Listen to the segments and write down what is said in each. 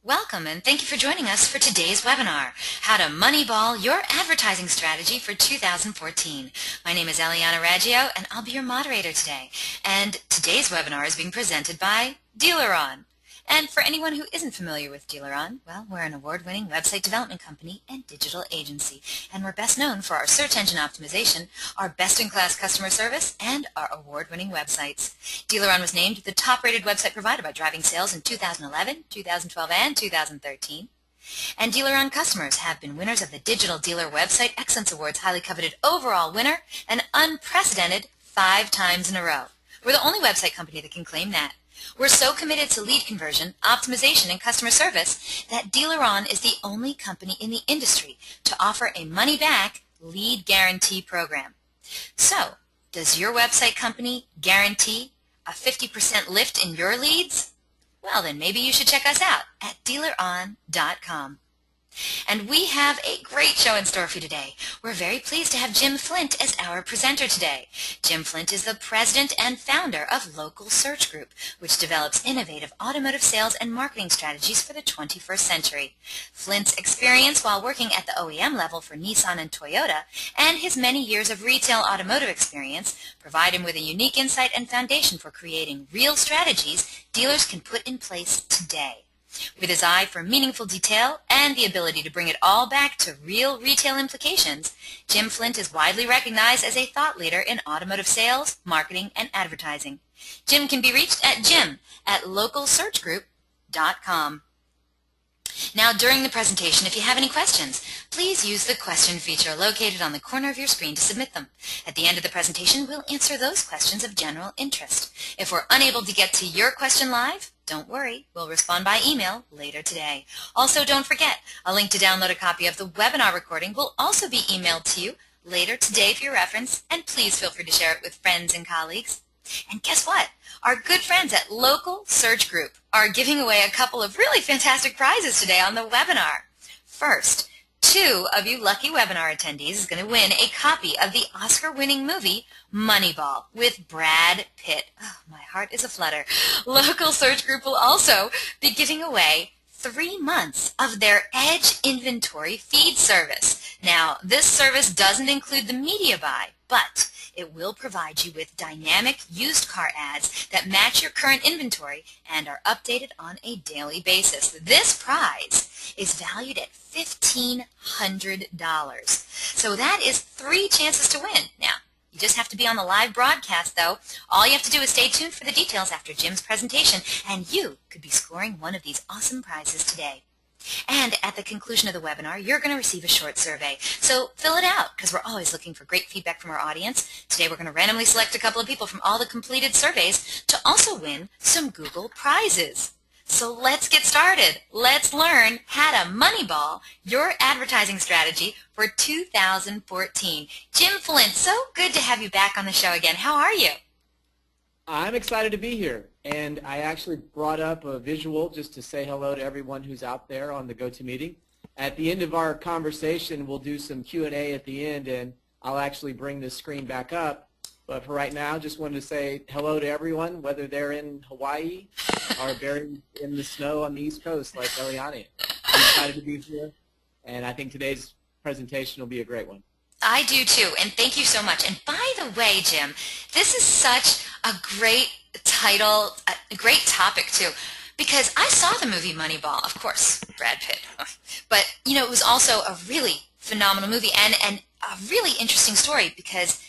Welcome and thank you for joining us for today's webinar, How to Moneyball Your Advertising Strategy for 2014. My name is Eliana Raggio and I'll be your moderator today. And today's webinar is being presented by Dealeron. And for anyone who isn't familiar with Dealeron, well, we're an award-winning website development company and digital agency. And we're best known for our search engine optimization, our best-in-class customer service, and our award-winning websites. Dealeron was named the top-rated website provider by Driving Sales in 2011, 2012, and 2013. And Dealeron customers have been winners of the Digital Dealer Website Excellence Awards highly coveted overall winner and unprecedented 5 times in a row. We're the only website company that can claim that. We're so committed to lead conversion, optimization, and customer service that Dealeron is the only company in the industry to offer a money-back lead guarantee program. So, does your website company guarantee a 50% lift in your leads? Well, then maybe you should check us out at dealeron.com. And we have a great show in store for you today. We're very pleased to have Jim Flint as our presenter today. Jim Flint is the president and founder of Local Search Group, which develops innovative automotive sales and marketing strategies for the 21st century. Flint's experience while working at the OEM level for Nissan and Toyota and his many years of retail automotive experience provide him with a unique insight and foundation for creating real strategies dealers can put in place today. With his eye for meaningful detail and the ability to bring it all back to real retail implications, Jim Flint is widely recognized as a thought leader in automotive sales, marketing, and advertising. Jim can be reached at jim@localsearchgroup.com. Now, during the presentation, if you have any questions, please use the question feature located on the corner of your screen to submit them. At the end of the presentation, we'll answer those questions of general interest. If we're unable to get to your question live, don't worry, we'll respond by email later today. Also, don't forget, a link to download a copy of the webinar recording will also be emailed to you later today for your reference, and please feel free to share it with friends and colleagues. And guess what? Our good friends at Local Search Group are giving away a couple of really fantastic prizes today on the webinar. First, 2 of you lucky webinar attendees is going to win a copy of the Oscar-winning movie MoneyBall with Brad Pitt. Oh, my heart is aflutter. Local Search Group will also be giving away 3 months of their Edge Inventory feed service. Now, this service doesn't include the media buy, but it will provide you with dynamic used car ads that match your current inventory and are updated on a daily basis. This prize is valued at $1,500. So that is 3 chances to win. Now, you just have to be on the live broadcast, though. All you have to do is stay tuned for the details after Jim's presentation, and you could be scoring one of these awesome prizes today. And at the conclusion of the webinar, you're going to receive a short survey. So fill it out, because we're always looking for great feedback from our audience. Today we're going to randomly select a couple of people from all the completed surveys to also win some Google prizes. So let's get started. Let's learn how to moneyball your advertising strategy for 2014. Jim Flint, so good to have you back on the show again. How are you? I'm excited to be here, and I actually brought up a visual just to say hello to everyone who's out there on the GoToMeeting. At the end of our conversation, we'll do some Q&A at the end, and I'll actually bring this screen back up. But for right now, just wanted to say hello to everyone, whether they're in Hawaii or buried in the snow on the East Coast like Eliana. I'm excited to be here, and I think today's presentation will be a great one. I do too, and thank you so much. And by the way, Jim, this is such a great title, a great topic too, because I saw the movie Moneyball, of course, Brad Pitt, but you know, it was also a really phenomenal movie and a really interesting story because,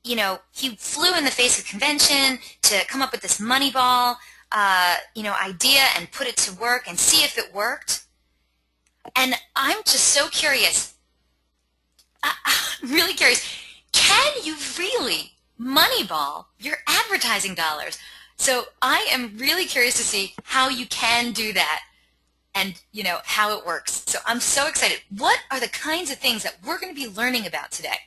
you know, he flew in the face of convention to come up with this Moneyball, idea and put it to work and see if it worked. And I'm just so curious. I'm really curious, can you really moneyball your advertising dollars? So I am really curious to see how you can do that and, you know, how it works. So I'm so excited. What are the kinds of things that we're going to be learning about today?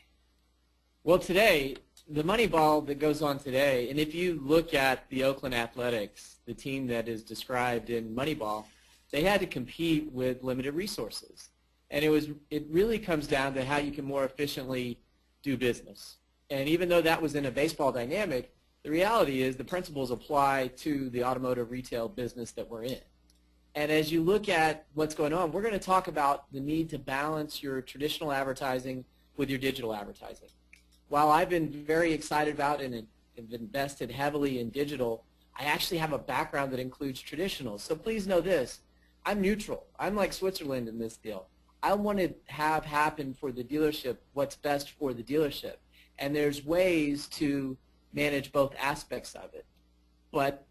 Well, today, the Moneyball that goes on today, and if you look at the Oakland Athletics, the team that is described in Moneyball, they had to compete with limited resources. And it really comes down to how you can more efficiently do business. And even though that was in a baseball dynamic, the reality is the principles apply to the automotive retail business that we're in. And as you look at what's going on, we're going to talk about the need to balance your traditional advertising with your digital advertising. While I've been very excited about and have invested heavily in digital, I actually have a background that includes traditional. So please know this, I'm neutral. I'm like Switzerland in this deal. I want to have happen for the dealership what's best for the dealership. And there's ways to manage both aspects of it. But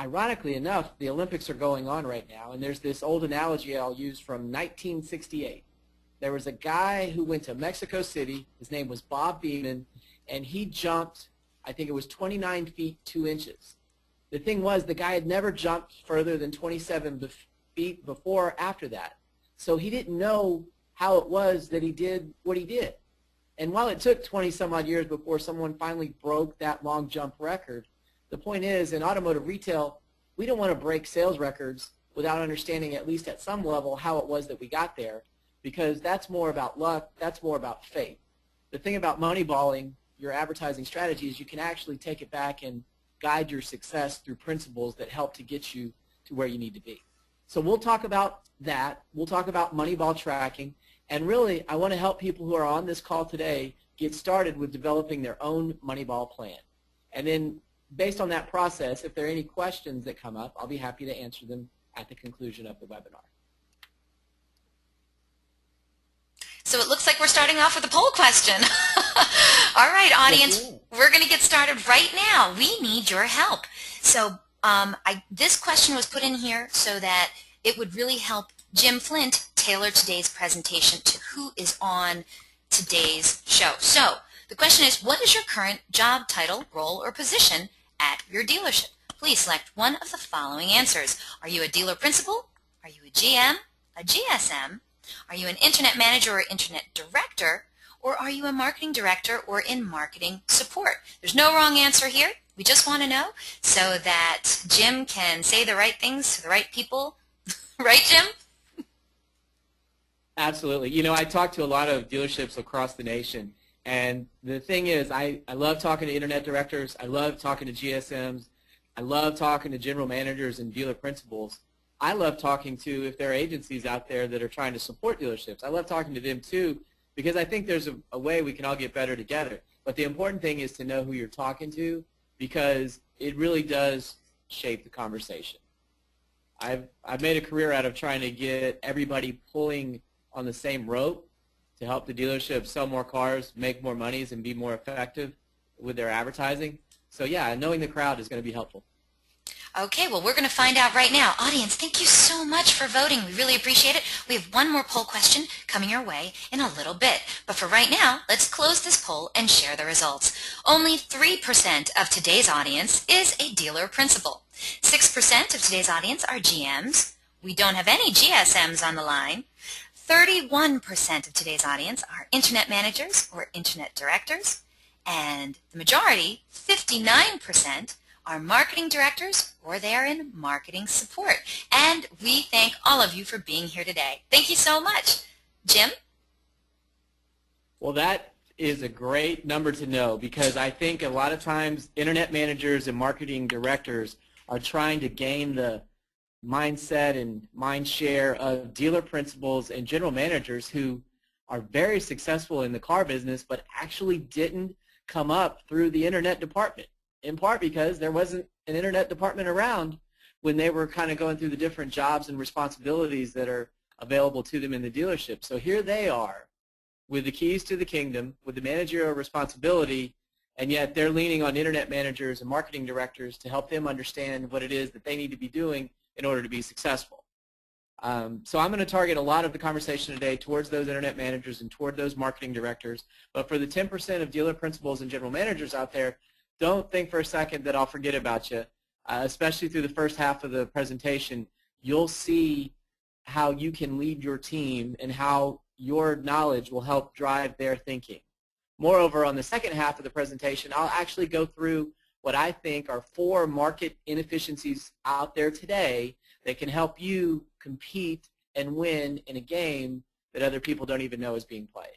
ironically enough, the Olympics are going on right now, and there's this old analogy I'll use from 1968. There was a guy who went to Mexico City. His name was Bob Beeman, and he jumped, I think it was 29 feet 2 inches. The thing was, the guy had never jumped further than 27 feet before or after that. So he didn't know how it was that he did what he did. And while it took 20-some-odd years before someone finally broke that long jump record, the point is, in automotive retail, we don't want to break sales records without understanding, at least at some level, how it was that we got there, because that's more about luck, that's more about fate. The thing about moneyballing your advertising strategy is you can actually take it back and guide your success through principles that help to get you to where you need to be. So we'll talk about that. We'll talk about Moneyball tracking. And really, I want to help people who are on this call today get started with developing their own Moneyball plan. And then based on that process, if there are any questions that come up, I'll be happy to answer them at the conclusion of the webinar. So it looks like we're starting off with a poll question. All right, audience, we're going to get started right now. We need your help. So this question was put in here so that it would really help Jim Flint tailor today's presentation to who is on today's show. So the question is, what is your current job title, role, or position at your dealership? Please select one of the following answers. Are you a dealer principal? Are you a GM, a GSM? Are you an internet manager or internet director? Or are you a marketing director or in marketing support? There's no wrong answer here. We just want to know so that Jim can say the right things to the right people. Right, Jim? Absolutely. You know, I talk to a lot of dealerships across the nation, and the thing is, I love talking to internet directors. I love talking to GSMs. I love talking to general managers and dealer principals. I love talking to, if there are agencies out there that are trying to support dealerships, I love talking to them too, because I think there's a way we can all get better together. But the important thing is to know who you're talking to, because it really does shape the conversation. I've made a career out of trying to get everybody pulling on the same rope to help the dealership sell more cars, make more monies, and be more effective with their advertising. So yeah, knowing the crowd is going to be helpful. Okay, well, we're going to find out right now. Audience, thank you so much for voting. We really appreciate it. We have one more poll question coming your way in a little bit. But for right now, let's close this poll and share the results. Only 3% of today's audience is a dealer principal. 6% of today's audience are GMs. We don't have any GSMs on the line. 31% of today's audience are internet managers or internet directors. And the majority, 59%, are marketing directors or they are in marketing support. And we thank all of you for being here today. Thank you so much. Jim? Well, that is a great number to know, because I think a lot of times internet managers and marketing directors are trying to gain the mindset and mind share of dealer principals and general managers who are very successful in the car business but actually didn't come up through the internet department, in part because there wasn't an internet department around when they were kind of going through the different jobs and responsibilities that are available to them in the dealership. So here they are with the keys to the kingdom, with the managerial responsibility, and yet they're leaning on internet managers and marketing directors to help them understand what it is that they need to be doing in order to be successful. So I'm going to target a lot of the conversation today towards those internet managers and toward those marketing directors. But for the 10% of dealer principals and general managers out there, don't think for a second that I'll forget about you. Especially through the first half of the presentation, you'll see how you can lead your team and how your knowledge will help drive their thinking. Moreover, on the second half of the presentation, I'll actually go through what I think are 4 market inefficiencies out there today that can help you compete and win in a game that other people don't even know is being played.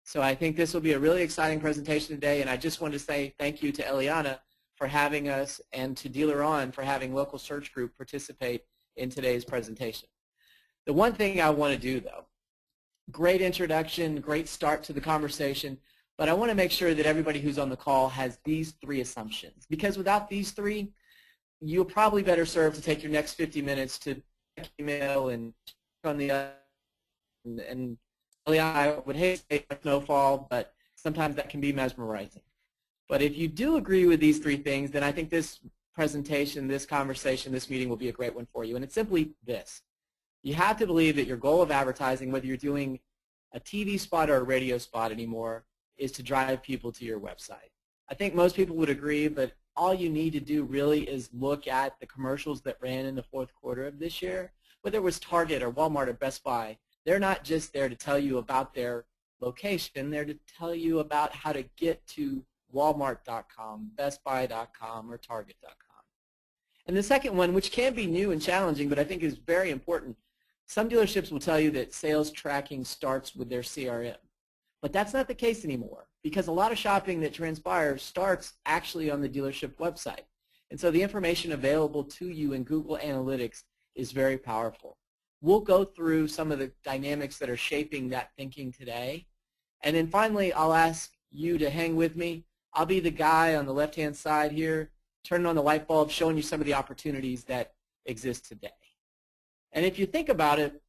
So I think this will be a really exciting presentation today, and I just want to say thank you to Eliana for having us and to Dealer On for having Local Search Group participate in today's presentation. The one thing I want to do, though, great introduction, great start to the conversation, but I want to make sure that everybody who's on the call has these three assumptions, because without these three, you're probably better served to take your next 50 minutes to email and on the and I would hate to say snowfall, but sometimes that can be mesmerizing. But if you do agree with these three things, then I think this presentation, this conversation, this meeting will be a great one for you. And it's simply this. You have to believe that your goal of advertising, whether you're doing a TV spot or a radio spot anymore, is to drive people to your website. I think most people would agree, but all you need to do really is look at the commercials that ran in the fourth quarter of this year, whether it was Target or Walmart or Best Buy. They're not just there to tell you about their location. They're to tell you about how to get to Walmart.com, BestBuy.com, or Target.com. And the second one, which can be new and challenging, but I think is very important, some dealerships will tell you that sales tracking starts with their CRM. But that's not the case anymore, because a lot of shopping that transpires starts actually on the dealership website. And so the information available to you in Google Analytics is very powerful. We'll go through some of the dynamics that are shaping that thinking today. And then finally, I'll ask you to hang with me. I'll be the guy on the left-hand side here, turning on the light bulb, showing you some of the opportunities that exist today. And if you think about it,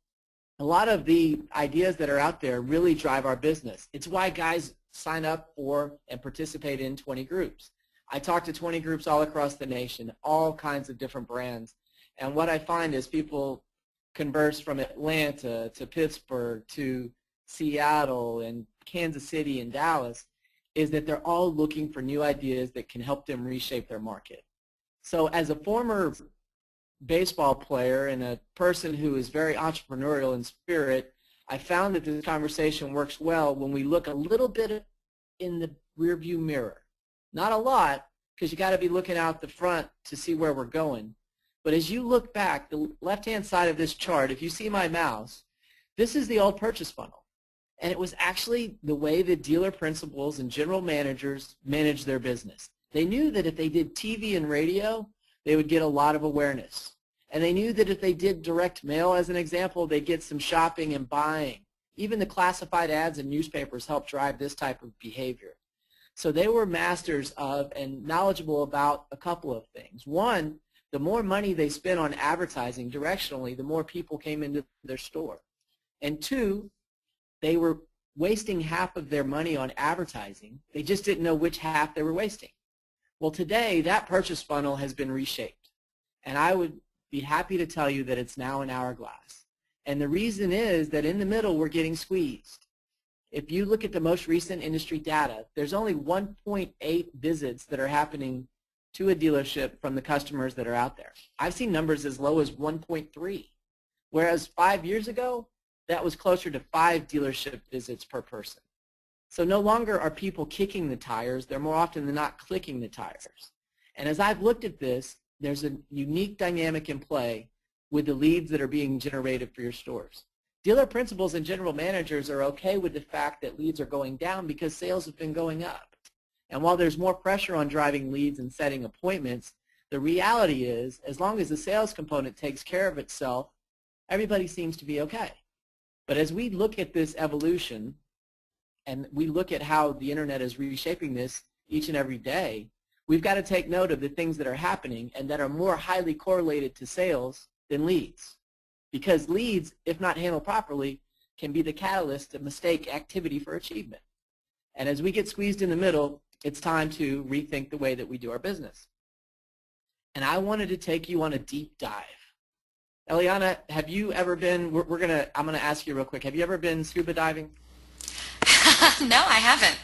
a lot of the ideas that are out there really drive our business. It's why guys sign up for and participate in 20 groups. I talk to 20 groups all across the nation, all kinds of different brands. And what I find is people converse from Atlanta to Pittsburgh to Seattle and Kansas City and Dallas, is that they're all looking for new ideas that can help them reshape their market. So as a former baseball player and a person who is very entrepreneurial in spirit, I found that this conversation works well when we look a little bit in the rearview mirror. Not a lot, because you got to be looking out the front to see where we're going. But as you look back, the left-hand side of this chart, if you see my mouse, this is the old purchase funnel. And it was actually the way that dealer principals and general managers managed their business. They knew that if they did TV and radio, they would get a lot of awareness. And they knew that if they did direct mail, as an example, they'd get some shopping and buying. Even the classified ads in newspapers helped drive this type of behavior. So they were masters of and knowledgeable about a couple of things. One, the more money they spent on advertising directionally, the more people came into their store. And two, they were wasting half of their money on advertising. They just didn't know which half they were wasting. Well, today, that purchase funnel has been reshaped. And I would be happy to tell you that it's now an hourglass. And the reason is that in the middle, we're getting squeezed. If you look at the most recent industry data, there's only 1.8 visits that are happening to a dealership from the customers that are out there. I've seen numbers as low as 1.3, whereas 5 years ago, that was closer to 5 dealership visits per person. So no longer are people kicking the tires, they're more often than not clicking the tires. And as I've looked at this, there's a unique dynamic in play with the leads that are being generated for your stores. Dealer principals and general managers are okay with the fact that leads are going down because sales have been going up. And while there's more pressure on driving leads and setting appointments, the reality is, as long as the sales component takes care of itself, everybody seems to be okay. But as we look at this evolution, and we look at how the internet is reshaping this each and every day, we've got to take note of the things that are happening and that are more highly correlated to sales than leads. Because leads, if not handled properly, can be the catalyst to mistake activity for achievement. And as we get squeezed in the middle, it's time to rethink the way that we do our business. And I wanted to take you on a deep dive. Eliana, have you ever been, I'm gonna ask you real quick, have you ever been scuba diving? No, I haven't.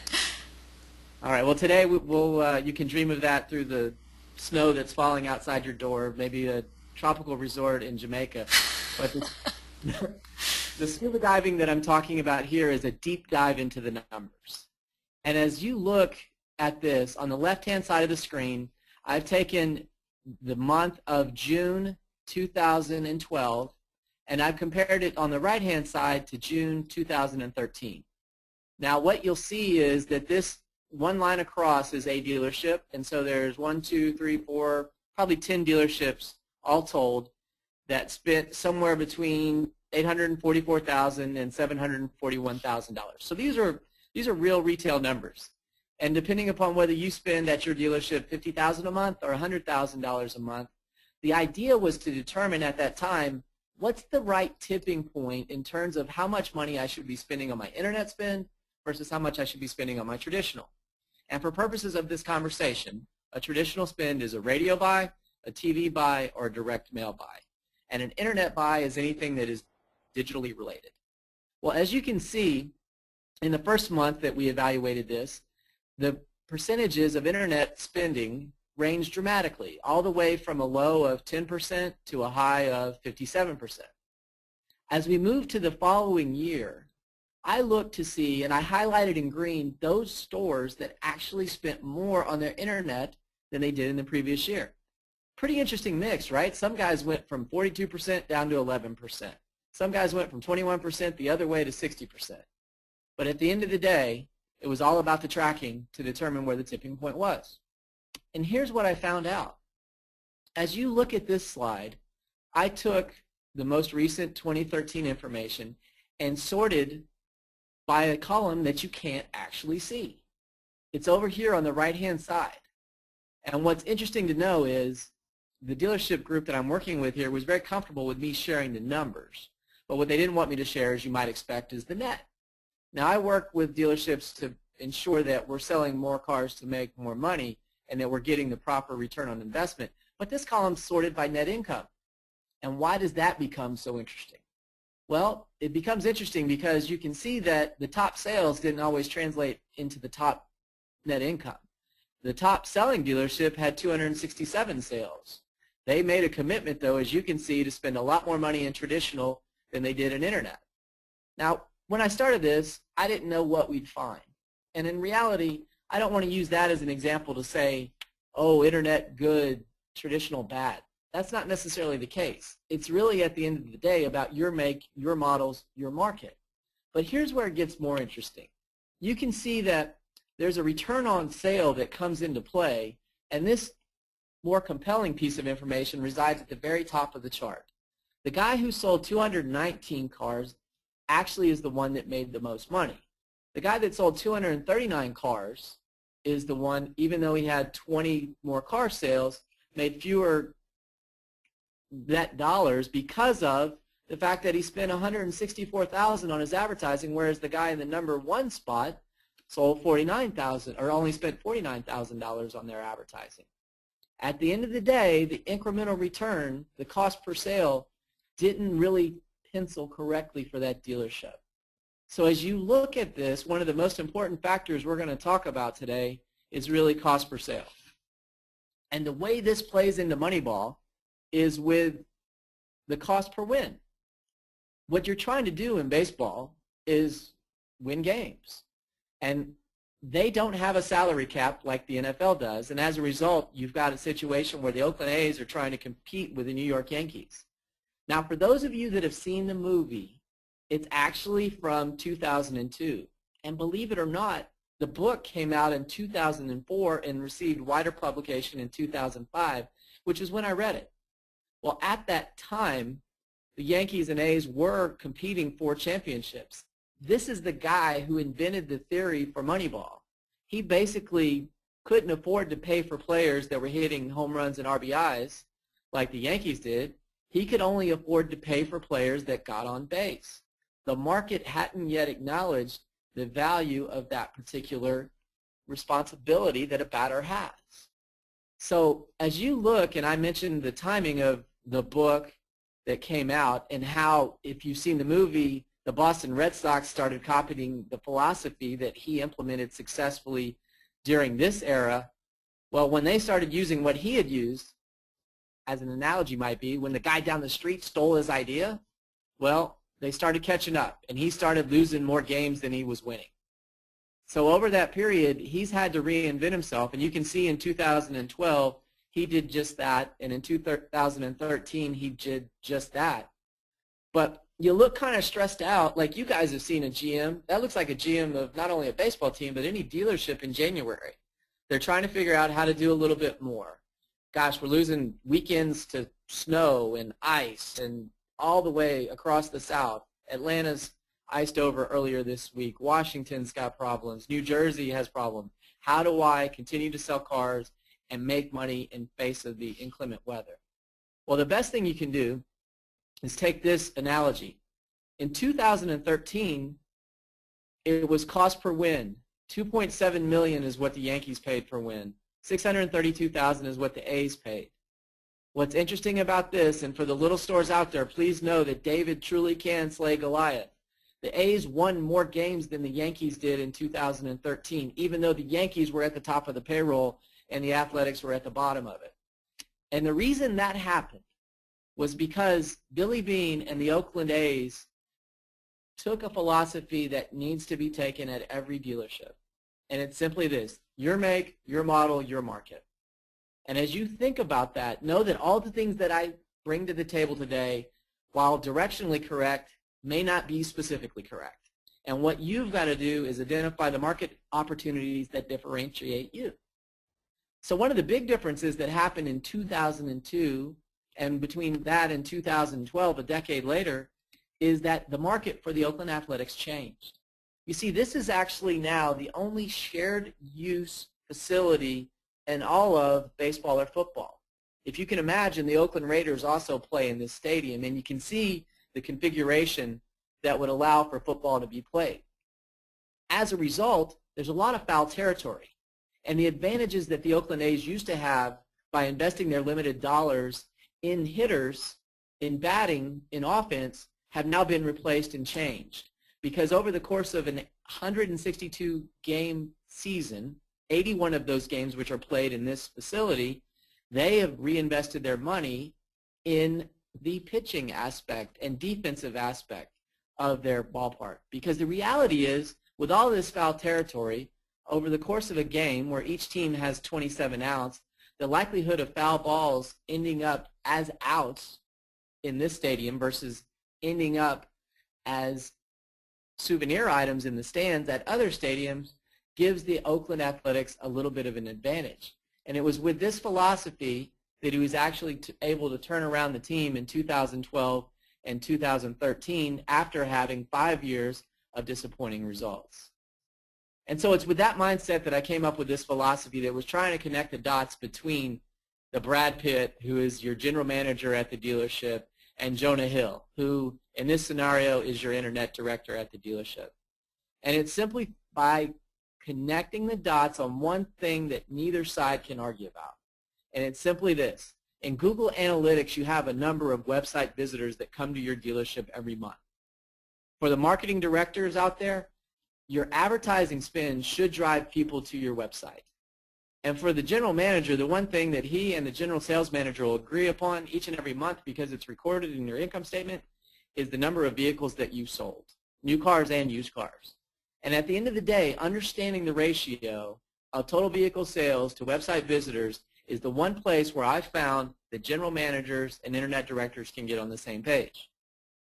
All right, well today you can dream of that through the snow that's falling outside your door, maybe a tropical resort in Jamaica. But the scuba diving that I'm talking about here is a deep dive into the numbers. And as you look at this, on the left-hand side of the screen, I've taken the month of June 2012, and I've compared it on the right-hand side to June 2013. Now, what you'll see is that this one line across is a dealership, and so there's 1, 2, 3, 4, probably 10 dealerships all told that spent somewhere between $844,000 and $741,000. So these are real retail numbers. And depending upon whether you spend at your dealership $50,000 a month or $100,000 a month, the idea was to determine at that time what's the right tipping point in terms of how much money I should be spending on my internet spend versus how much I should be spending on my traditional. And for purposes of this conversation, a traditional spend is a radio buy, a TV buy, or a direct mail buy. And an internet buy is anything that is digitally related. Well, as you can see, in the first month that we evaluated this, the percentages of internet spending ranged dramatically, all the way from a low of 10% to a high of 57%. As we move to the following year, I looked to see, and I highlighted in green, those stores that actually spent more on their internet than they did in the previous year. Pretty interesting mix, right? Some guys went from 42% down to 11%. Some guys went from 21% the other way to 60%. But at the end of the day, it was all about the tracking to determine where the tipping point was. And here's what I found out. As you look at this slide, I took the most recent 2013 information and sorted by a column that you can't actually see. It's over here on the right-hand side. And what's interesting to know is the dealership group that I'm working with here was very comfortable with me sharing the numbers. But what they didn't want me to share, as you might expect, is the net. Now, I work with dealerships to ensure that we're selling more cars to make more money and that we're getting the proper return on investment. But this column's sorted by net income. And why does that become so interesting? Well, it becomes interesting because you can see that the top sales didn't always translate into the top net income. The top selling dealership had 267 sales. They made a commitment, though, as you can see, to spend a lot more money in traditional than they did in internet. Now, when I started this, I didn't know what we'd find. And in reality, I don't want to use that as an example to say, oh, internet good, traditional bad. That's not necessarily the case. It's really, at the end of the day, about your make, your models, your market. But here's where it gets more interesting. You can see that there's a return on sale that comes into play, and this more compelling piece of information resides at the very top of the chart. The guy who sold 219 cars actually is the one that made the most money. The guy that sold 239 cars is the one, even though he had 20 more car sales, made fewer net dollars because of the fact that he spent $164,000 on his advertising, whereas the guy in the number one spot sold $49,000 or only spent $49,000 on their advertising. At the end of the day, the incremental return, the cost per sale, didn't really pencil correctly for that dealership. So as you look at this, one of the most important factors we're going to talk about today is really cost per sale. And the way this plays into MoneyBall is with the cost per win. What you're trying to do in baseball is win games. And they don't have a salary cap like the NFL does. And as a result, you've got a situation where the Oakland A's are trying to compete with the New York Yankees. Now, for those of you that have seen the movie, it's actually from 2002. And believe it or not, the book came out in 2004 and received wider publication in 2005, which is when I read it. Well, at that time, the Yankees and A's were competing for championships. This is the guy who invented the theory for Moneyball. He basically couldn't afford to pay for players that were hitting home runs and RBIs like the Yankees did. He could only afford to pay for players that got on base. The market hadn't yet acknowledged the value of that particular responsibility that a batter has. So as you look, and I mentioned the timing of the book that came out and how, if you've seen the movie, the Boston Red Sox started copying the philosophy that he implemented successfully during this era. Well, when they started using what he had used, as an analogy might be, when the guy down the street stole his idea, well, they started catching up, and he started losing more games than he was winning. So over that period, he's had to reinvent himself, and you can see in 2012, he did just that, and in 2013, he did just that. But you look kind of stressed out, like you guys have seen a GM. That looks like a GM of not only a baseball team, but any dealership in January. They're trying to figure out how to do a little bit more. gosh, we're losing weekends to snow and ice and all the way across the South. Atlanta's iced over earlier this week. Washington's got problems. New Jersey has problems. How do I continue to sell cars and make money in face of the inclement weather? Well, the best thing you can do is take this analogy. In 2013, it was cost per win. $2.7 million is what the Yankees paid per win. $632,000 is what the A's paid. What's interesting about this, and for the little stores out there, please know that David truly can slay Goliath. The A's won more games than the Yankees did in 2013, even though the Yankees were at the top of the payroll and the Athletics were at the bottom of it. And the reason that happened was because Billy Beane and the Oakland A's took a philosophy that needs to be taken at every dealership. And it's simply this: your make, your model, your market. And as you think about that, know that all the things that I bring to the table today, while directionally correct, may not be specifically correct. And what you've got to do is identify the market opportunities that differentiate you. So one of the big differences that happened in 2002 and between that and 2012, a decade later, is that the market for the Oakland Athletics changed. You see, this is actually now the only shared use facility in all of baseball or football. If you can imagine, the Oakland Raiders also play in this stadium, and you can see the configuration that would allow for football to be played. As a result, there's a lot of foul territory. And the advantages that the Oakland A's used to have by investing their limited dollars in hitters, in batting, in offense, have now been replaced and changed. Because over the course of an 162-game season, 81 of those games which are played in this facility, they have reinvested their money in the pitching aspect and defensive aspect of their ballpark. Because the reality is, with all this foul territory, over the course of a game where each team has 27 outs, the likelihood of foul balls ending up as outs in this stadium versus ending up as souvenir items in the stands at other stadiums gives the Oakland Athletics a little bit of an advantage. And it was with this philosophy that he was actually able to turn around the team in 2012 and 2013 after having 5 years of disappointing results. And so it's with that mindset that I came up with this philosophy that was trying to connect the dots between the Brad Pitt, who is your general manager at the dealership, and Jonah Hill, who in this scenario is your internet director at the dealership. And it's simply by connecting the dots on one thing that neither side can argue about. And it's simply this: in Google Analytics, you have a number of website visitors that come to your dealership every month. For the marketing directors out there, your advertising spend should drive people to your website. And for the general manager, the one thing that he and the general sales manager will agree upon each and every month, because it's recorded in your income statement, is the number of vehicles that you sold, new cars and used cars. And at the end of the day, understanding the ratio of total vehicle sales to website visitors is the one place where I found that general managers and internet directors can get on the same page.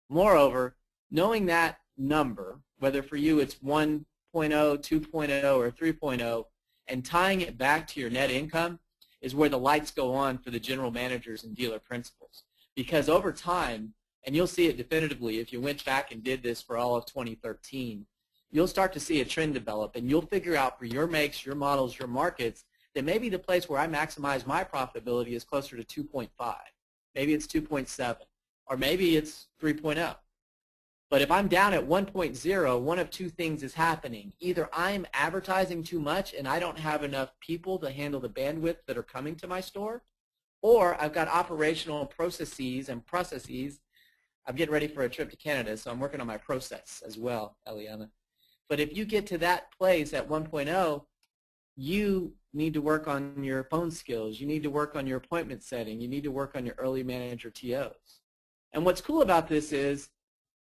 Moreover, knowing that number, whether for you it's 1.0, 2.0, or 3.0, and tying it back to your net income is where the lights go on for the general managers and dealer principals. Because over time, and you'll see it definitively if you went back and did this for all of 2013, you'll start to see a trend develop, and you'll figure out for your makes, your models, your markets, that maybe the place where I maximize my profitability is closer to 2.5. Maybe it's 2.7, or maybe it's 3.0. But if I'm down at 1.0, one of two things is happening. Either I'm advertising too much and I don't have enough people to handle the bandwidth that are coming to my store, or I've got operational processes. I'm getting ready for a trip to Canada, so I'm working on my process as well, Eliana. But if you get to that place at 1.0, you need to work on your phone skills. You need to work on your appointment setting. You need to work on your early manager TOs. And what's cool about this is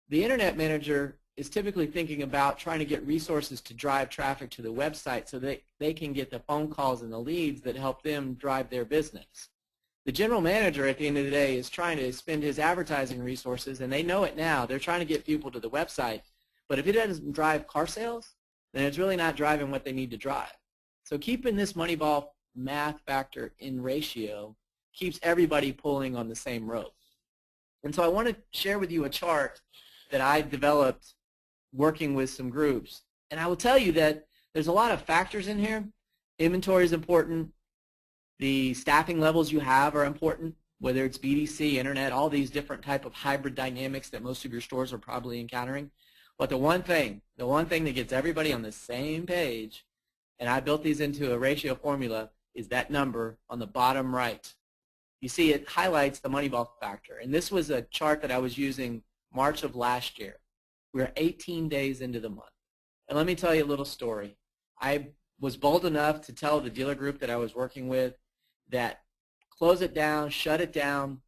the internet manager is typically thinking about trying to get resources to drive traffic to the website so that they can get the phone calls and the leads that help them drive their business. The general manager at the end of the day is trying to spend his advertising resources, and they know it now. They're trying to get people to the website. But if it doesn't drive car sales, then it's really not driving what they need to drive. So keeping this MoneyBall math factor in ratio keeps everybody pulling on the same rope. And so I want to share with you a chart that I developed working with some groups. And I will tell you that there's a lot of factors in here. Inventory is important. The staffing levels you have are important, whether it's BDC, internet, all these different type of hybrid dynamics that most of your stores are probably encountering. But the one thing that gets everybody on the same page, and I built these into a ratio formula, is that number on the bottom right. You see it highlights the MoneyBall factor. And this was a chart that I was using March of last year. We're 18 days into the month. And let me tell you a little story. I was bold enough to tell the dealer group that I was working with that close it down, shut it down.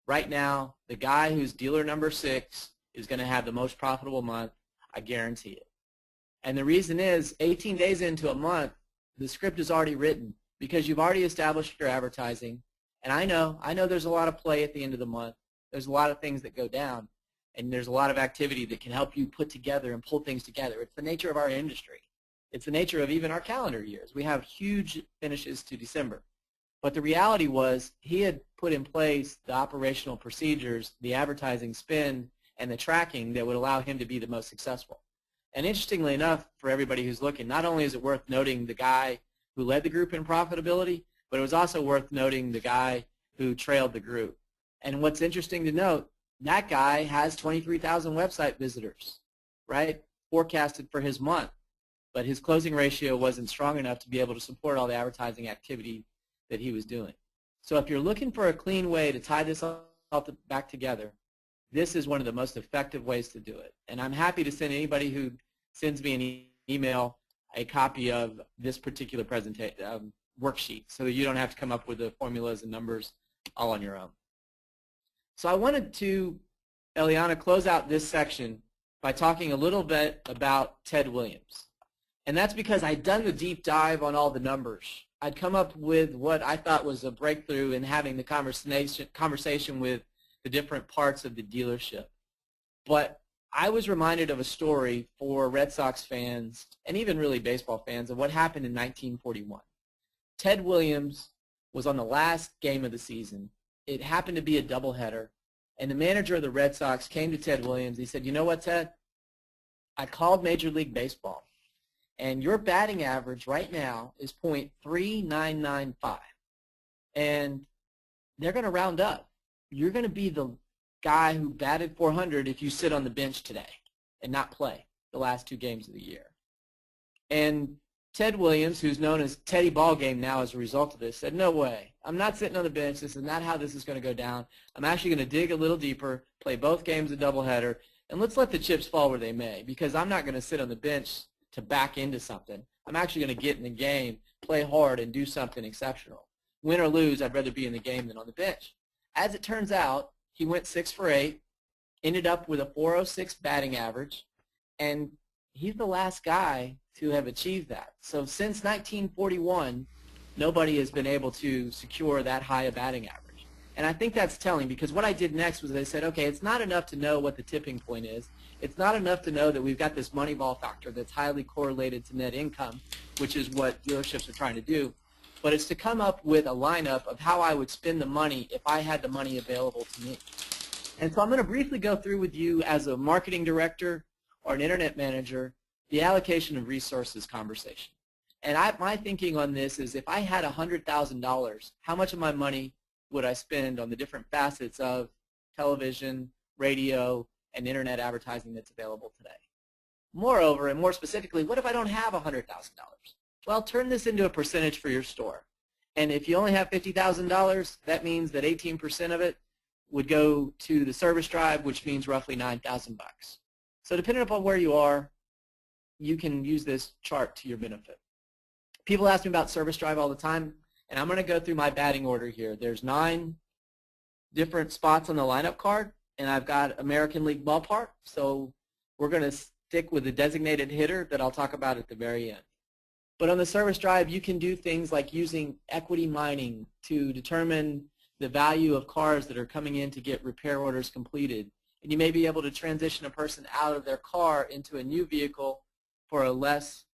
Right now, the guy who's dealer number 6 is going to have the most profitable month. I guarantee it. And the reason is 18 days into a month, the script is already written because you've already established your advertising. And I know there's a lot of play at the end of the month. There's a lot of things that go down. And there's a lot of activity that can help you put together and pull things together. It's the nature of our industry. It's the nature of even our calendar years. We have huge finishes to December. But the reality was he had put in place the operational procedures, the advertising spend, and the tracking that would allow him to be the most successful. And interestingly enough, for everybody who's looking, not only is it worth noting the guy who led the group in profitability, but it was also worth noting the guy who trailed the group. And what's interesting to note, that guy has 23,000 website visitors, right, forecasted for his month. But his closing ratio wasn't strong enough to be able to support all the advertising activity that he was doing. So if you're looking for a clean way to tie this all back together, this is one of the most effective ways to do it. And I'm happy to send anybody who sends me an email a copy of this particular presentation worksheet so that you don't have to come up with the formulas and numbers all on your own. So I wanted to, Eliana, close out this section by talking a little bit about Ted Williams. And that's because I'd done the deep dive on all the numbers. I'd come up with what I thought was a breakthrough in having the conversation with the different parts of the dealership. But I was reminded of a story for Red Sox fans and even really baseball fans of what happened in 1941. Ted Williams was on the last game of the season. It happened to be a doubleheader, and the manager of the Red Sox came to Ted Williams. He said, "You know what, Ted? I called Major League Baseball, and your batting average right now is .3995, and they're going to round up. You're going to be the guy who batted 400 if you sit on the bench today and not play the last 2 games of the year." And Ted Williams, who's known as Teddy Ballgame now as a result of this, said, "No way. I'm not sitting on the bench. This is not how this is going to go down. I'm actually going to dig a little deeper, play both games a doubleheader, and let's let the chips fall where they may, because I'm not going to sit on the bench to back into something. I'm actually going to get in the game, play hard, and do something exceptional. Win or lose, I'd rather be in the game than on the bench." As it turns out, he went 6 for 8, ended up with a .406 batting average, and he's the last guy to have achieved that. So since 1941, nobody has been able to secure that high a batting average. And I think that's telling, because what I did next was I said, okay, it's not enough to know what the tipping point is. It's not enough to know that we've got this MoneyBall factor that's highly correlated to net income, which is what dealerships are trying to do. But it's to come up with a lineup of how I would spend the money if I had the money available to me. And so I'm going to briefly go through with you as a marketing director or an internet manager the allocation of resources conversation. And my thinking on this is, if I had $100,000, how much of my money would I spend on the different facets of television, radio, and internet advertising that's available today? Moreover, and more specifically, what if I don't have $100,000? Well, turn this into a percentage for your store. And if you only have $50,000, that means that 18% of it would go to the service drive, which means roughly $9,000. So depending upon where you are, you can use this chart to your benefit. People ask me about service drive all the time, and I'm going to go through my batting order here. There's 9 different spots on the lineup card, and I've got American League Ballpark, so we're going to stick with the designated hitter that I'll talk about at the very end. But on the service drive, you can do things like using equity mining to determine the value of cars that are coming in to get repair orders completed. And you may be able to transition a person out of their car into a new vehicle for a less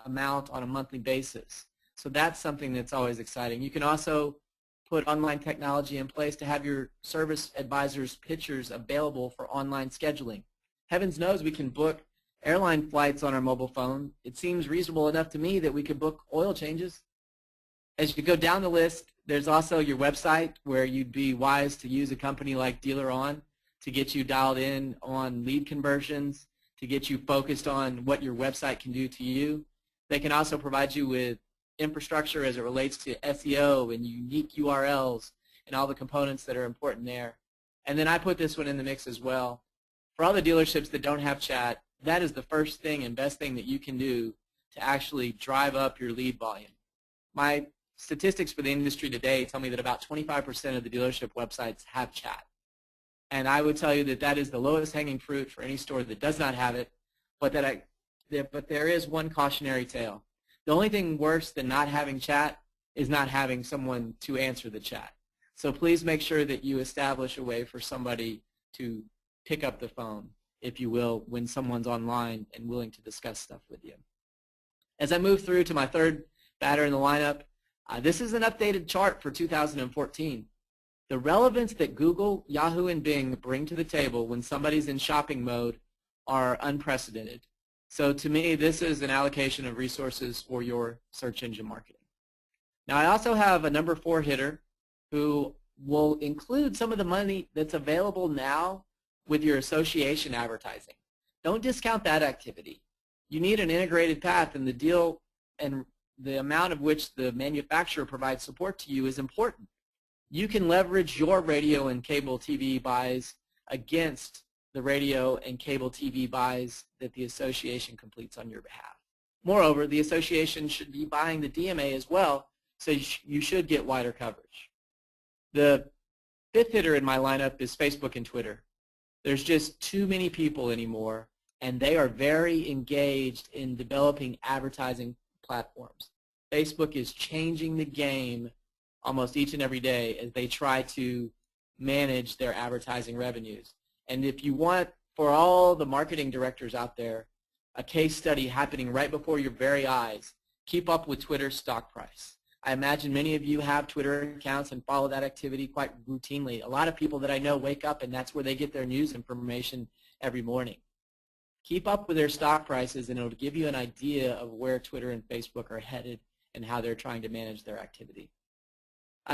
amount on a monthly basis. So that's something that's always exciting. You can also put online technology in place to have your service advisors' pictures available for online scheduling. Heavens knows we can book airline flights on our mobile phone. It seems reasonable enough to me that we could book oil changes. As you go down the list, there's also your website, where you'd be wise to use a company like DealerOn to get you dialed in on lead conversions, to get you focused on what your website can do to you. They can also provide you with infrastructure as it relates to SEO and unique URLs and all the components that are important there. And then I put this one in the mix as well. For all the dealerships that don't have chat, that is the first thing and best thing that you can do to actually drive up your lead volume. My statistics for the industry today tell me that about 25% of the dealership websites have chat. And I would tell you that that is the lowest hanging fruit for any store that does not have it, but there is one cautionary tale. The only thing worse than not having chat is not having someone to answer the chat. So please make sure that you establish a way for somebody to pick up the phone, if you will, when someone's online and willing to discuss stuff with you. As I move through to my third batter in the lineup, this is an updated chart for 2014. The relevance that Google, Yahoo, and Bing bring to the table when somebody's in shopping mode are unprecedented. So to me, this is an allocation of resources for your search engine marketing. Now, I also have a number 4 hitter who will include some of the money that's available now with your association advertising. Don't discount that activity. You need an integrated path, and the deal and the amount of which the manufacturer provides support to you is important. You can leverage your radio and cable TV buys against the radio and cable TV buys that the association completes on your behalf. Moreover, the association should be buying the DMA as well, so you should get wider coverage. The 5th hitter in my lineup is Facebook and Twitter. There's just too many people anymore, and they are very engaged in developing advertising platforms. Facebook is changing the game almost each and every day as they try to manage their advertising revenues. And if you want, for all the marketing directors out there, a case study happening right before your very eyes, keep up with Twitter's stock price. I imagine many of you have Twitter accounts and follow that activity quite routinely. A lot of people that I know wake up and that's where they get their news information every morning. Keep up with their stock prices, and it'll give you an idea of where Twitter and Facebook are headed and how they're trying to manage their activity.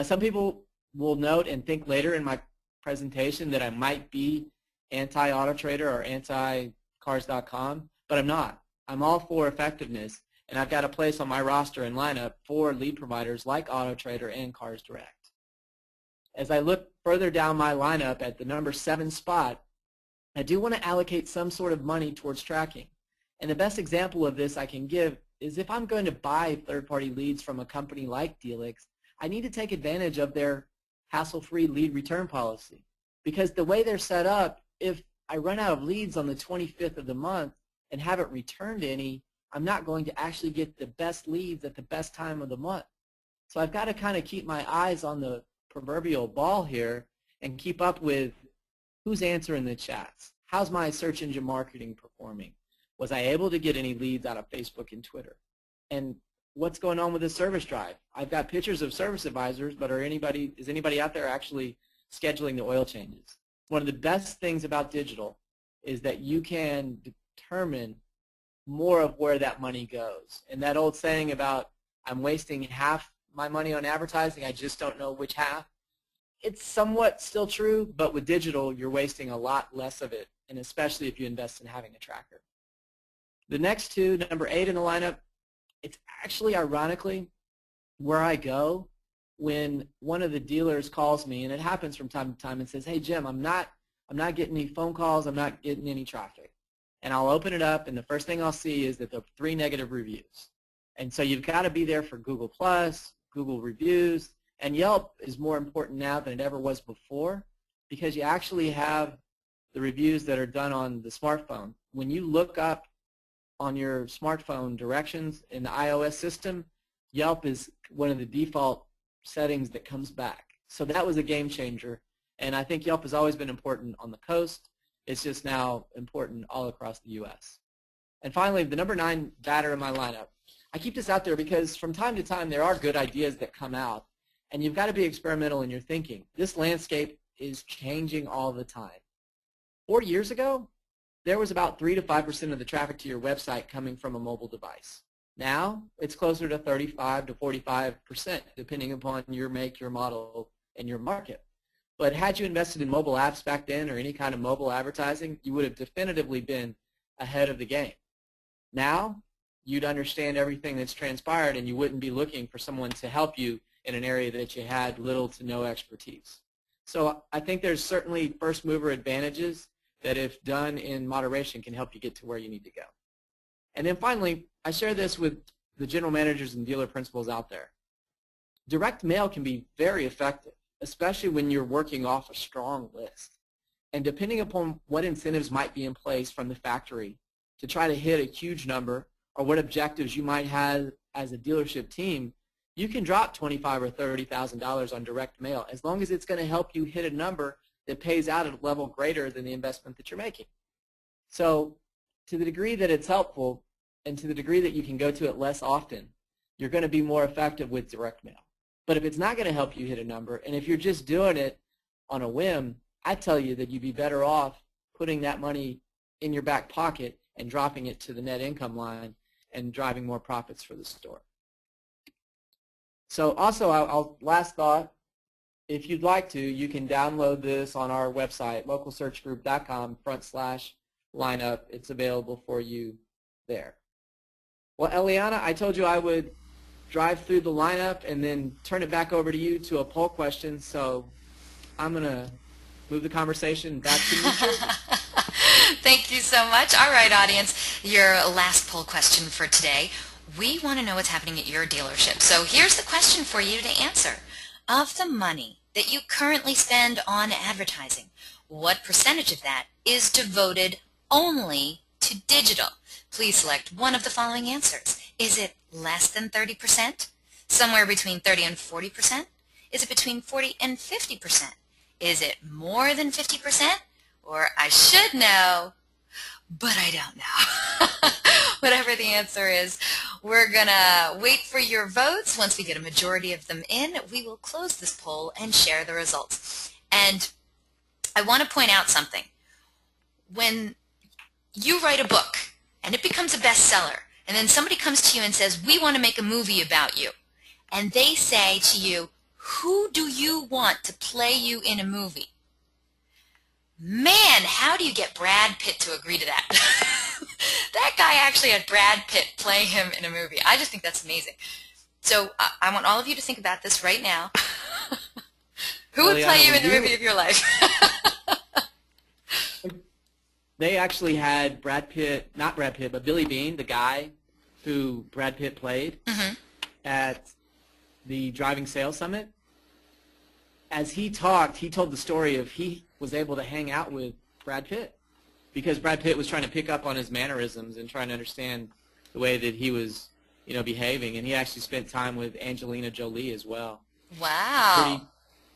Some people will note and think later in my presentation that I might be anti-Auto Trader or anti-Cars.com, but I'm not. I'm all for effectiveness, and I've got a place on my roster and lineup for lead providers like Auto Trader and Cars Direct. As I look further down my lineup at the number 7 spot, I do want to allocate some sort of money towards tracking. And the best example of this I can give is if I'm going to buy third-party leads from a company like Dealix, I need to take advantage of their hassle-free lead return policy. Because the way they're set up, if I run out of leads on the 25th of the month and haven't returned any, I'm not going to actually get the best leads at the best time of the month. So I've got to kind of keep my eyes on the proverbial ball here and keep up with who's answering the chats. How's my search engine marketing performing? Was I able to get any leads out of Facebook and Twitter? And what's going on with the service drive? I've got pictures of service advisors, but is anybody out there actually scheduling the oil changes? One of the best things about digital is that you can determine more of where that money goes. And that old saying about I'm wasting half my money on advertising, I just don't know which half, it's somewhat still true, but with digital you're wasting a lot less of it, and especially if you invest in having a tracker. The next two, number 8 in the lineup, it's actually ironically where I go when one of the dealers calls me, and it happens from time to time, and says, hey Jim, I'm not getting any phone calls, I'm not getting any traffic. And I'll open it up, and the first thing I'll see is that there are 3 negative reviews. And so you've got to be there for Google+, Google reviews, and Yelp is more important now than it ever was before because you actually have the reviews that are done on the smartphone. When you look up on your smartphone directions in the iOS system, Yelp is one of the default settings that comes back. So that was a game changer, and I think Yelp has always been important on the coast. It's just now important all across the U.S. And finally, the number 9 batter in my lineup. I keep this out there because from time to time there are good ideas that come out, And you've got to be experimental in your thinking. This landscape is changing all the time. 4 years ago, there was about 3 to 5% of the traffic to your website coming from a mobile device. Now, it's closer to 35 to 45%, depending upon your make, your model, and your market. But had you invested in mobile apps back then or any kind of mobile advertising, you would have definitively been ahead of the game. Now, you'd understand everything that's transpired and you wouldn't be looking for someone to help you in an area that you had little to no expertise. So I think there's certainly first mover advantages that if done in moderation can help you get to where you need to go. And then finally, I share this with the general managers and dealer principals out there. Direct mail can be very effective, especially when you're working off a strong list. And depending upon what incentives might be in place from the factory to try to hit a huge number or what objectives you might have as a dealership team, you can drop $25,000 or $30,000 on direct mail as long as it's going to help you hit a number that pays out at a level greater than the investment that you're making. So to the degree that it's helpful and to the degree that you can go to it less often, you're going to be more effective with direct mail. But if it's not going to help you hit a number, and if you're just doing it on a whim, I tell you that you'd be better off putting that money in your back pocket and dropping it to the net income line and driving more profits for the store. So also, last thought, if you'd like to, you can download this on our website, localsearchgroup.com/lineup. It's available for you there. Well, Eliana, I told you I would drive through the lineup and then turn it back over to you to a poll question, so I'm going to move the conversation back to you. Thank you so much. All right, audience, your last poll question for today. We want to know what's happening at your dealership. So here's the question for you to answer. Of the money that you currently spend on advertising, what percentage of that is devoted only to digital? Please select one of the following answers. Is it less than 30%? Somewhere between 30 and 40%? Is it between 40 and 50%? Is it more than 50%? Or I should know, but I don't know. Whatever the answer is, we're going to wait for your votes. Once we get a majority of them in, we will close this poll and share the results. And I want to point out something. When you write a book and it becomes a bestseller, and then somebody comes to you and says, we want to make a movie about you, and they say to you, who do you want to play you in a movie? Man, how do you get Brad Pitt to agree to that? That guy actually had Brad Pitt play him in a movie. I just think that's amazing. So I want all of you to think about this right now. Who would play you in the movie of your life? They actually had Brad Pitt, not Brad Pitt, but Billy Beane, the guy who Brad Pitt played at the Driving Sales Summit. As he talked, he told the story of he was able to hang out with Brad Pitt because Brad Pitt was trying to pick up on his mannerisms and trying to understand the way that he was, behaving. And he actually spent time with Angelina Jolie as well. Wow.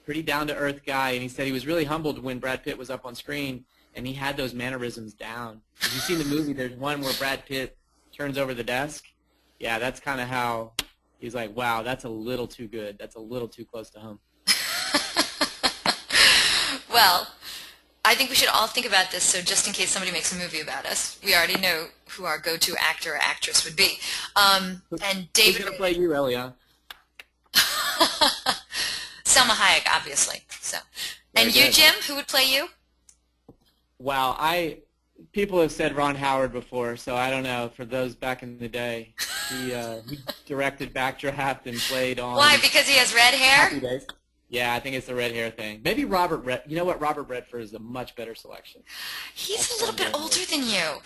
Pretty down-to-earth guy. And he said he was really humbled when Brad Pitt was up on screen and he had those mannerisms down. If you've seen the movie, there's one where Brad Pitt turns over the desk. Yeah, that's kind of how he's like, wow, that's a little too good. That's a little too close to home. Well, I think we should all think about this, so just in case somebody makes a movie about us, we already know who our go-to actor or actress would be. And David... Who's going to play you, Elia? Selma Hayek, obviously. So, and you, Jim, who would play you? Wow, people have said Ron Howard before, so I don't know. For those back in the day, he directed Backdraft and played on... Why, because he has red hair? Happy Days. Yeah, I think it's the red hair thing. Maybe Robert Redford. You know what? Robert Redford is a much better selection. He's a little bit older than you.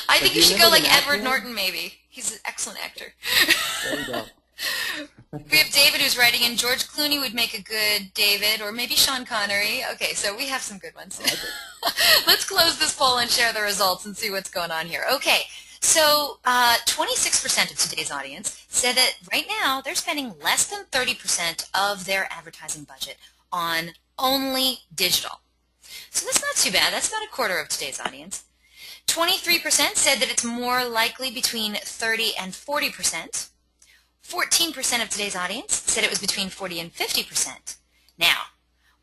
I think you should go like Edward Norton, maybe. He's an excellent actor. There you go. We have David who's writing in. George Clooney would make a good David, or maybe Sean Connery. Okay, so we have some good ones. Let's close this poll and share the results and see what's going on here. Okay, so 26% of today's audience said that right now they're spending less than 30% of their advertising budget on only digital. So that's not too bad. That's about a quarter of today's audience. 23% said that it's more likely between 30 and 40%. 14% of today's audience said it was between 40 and 50%. Now,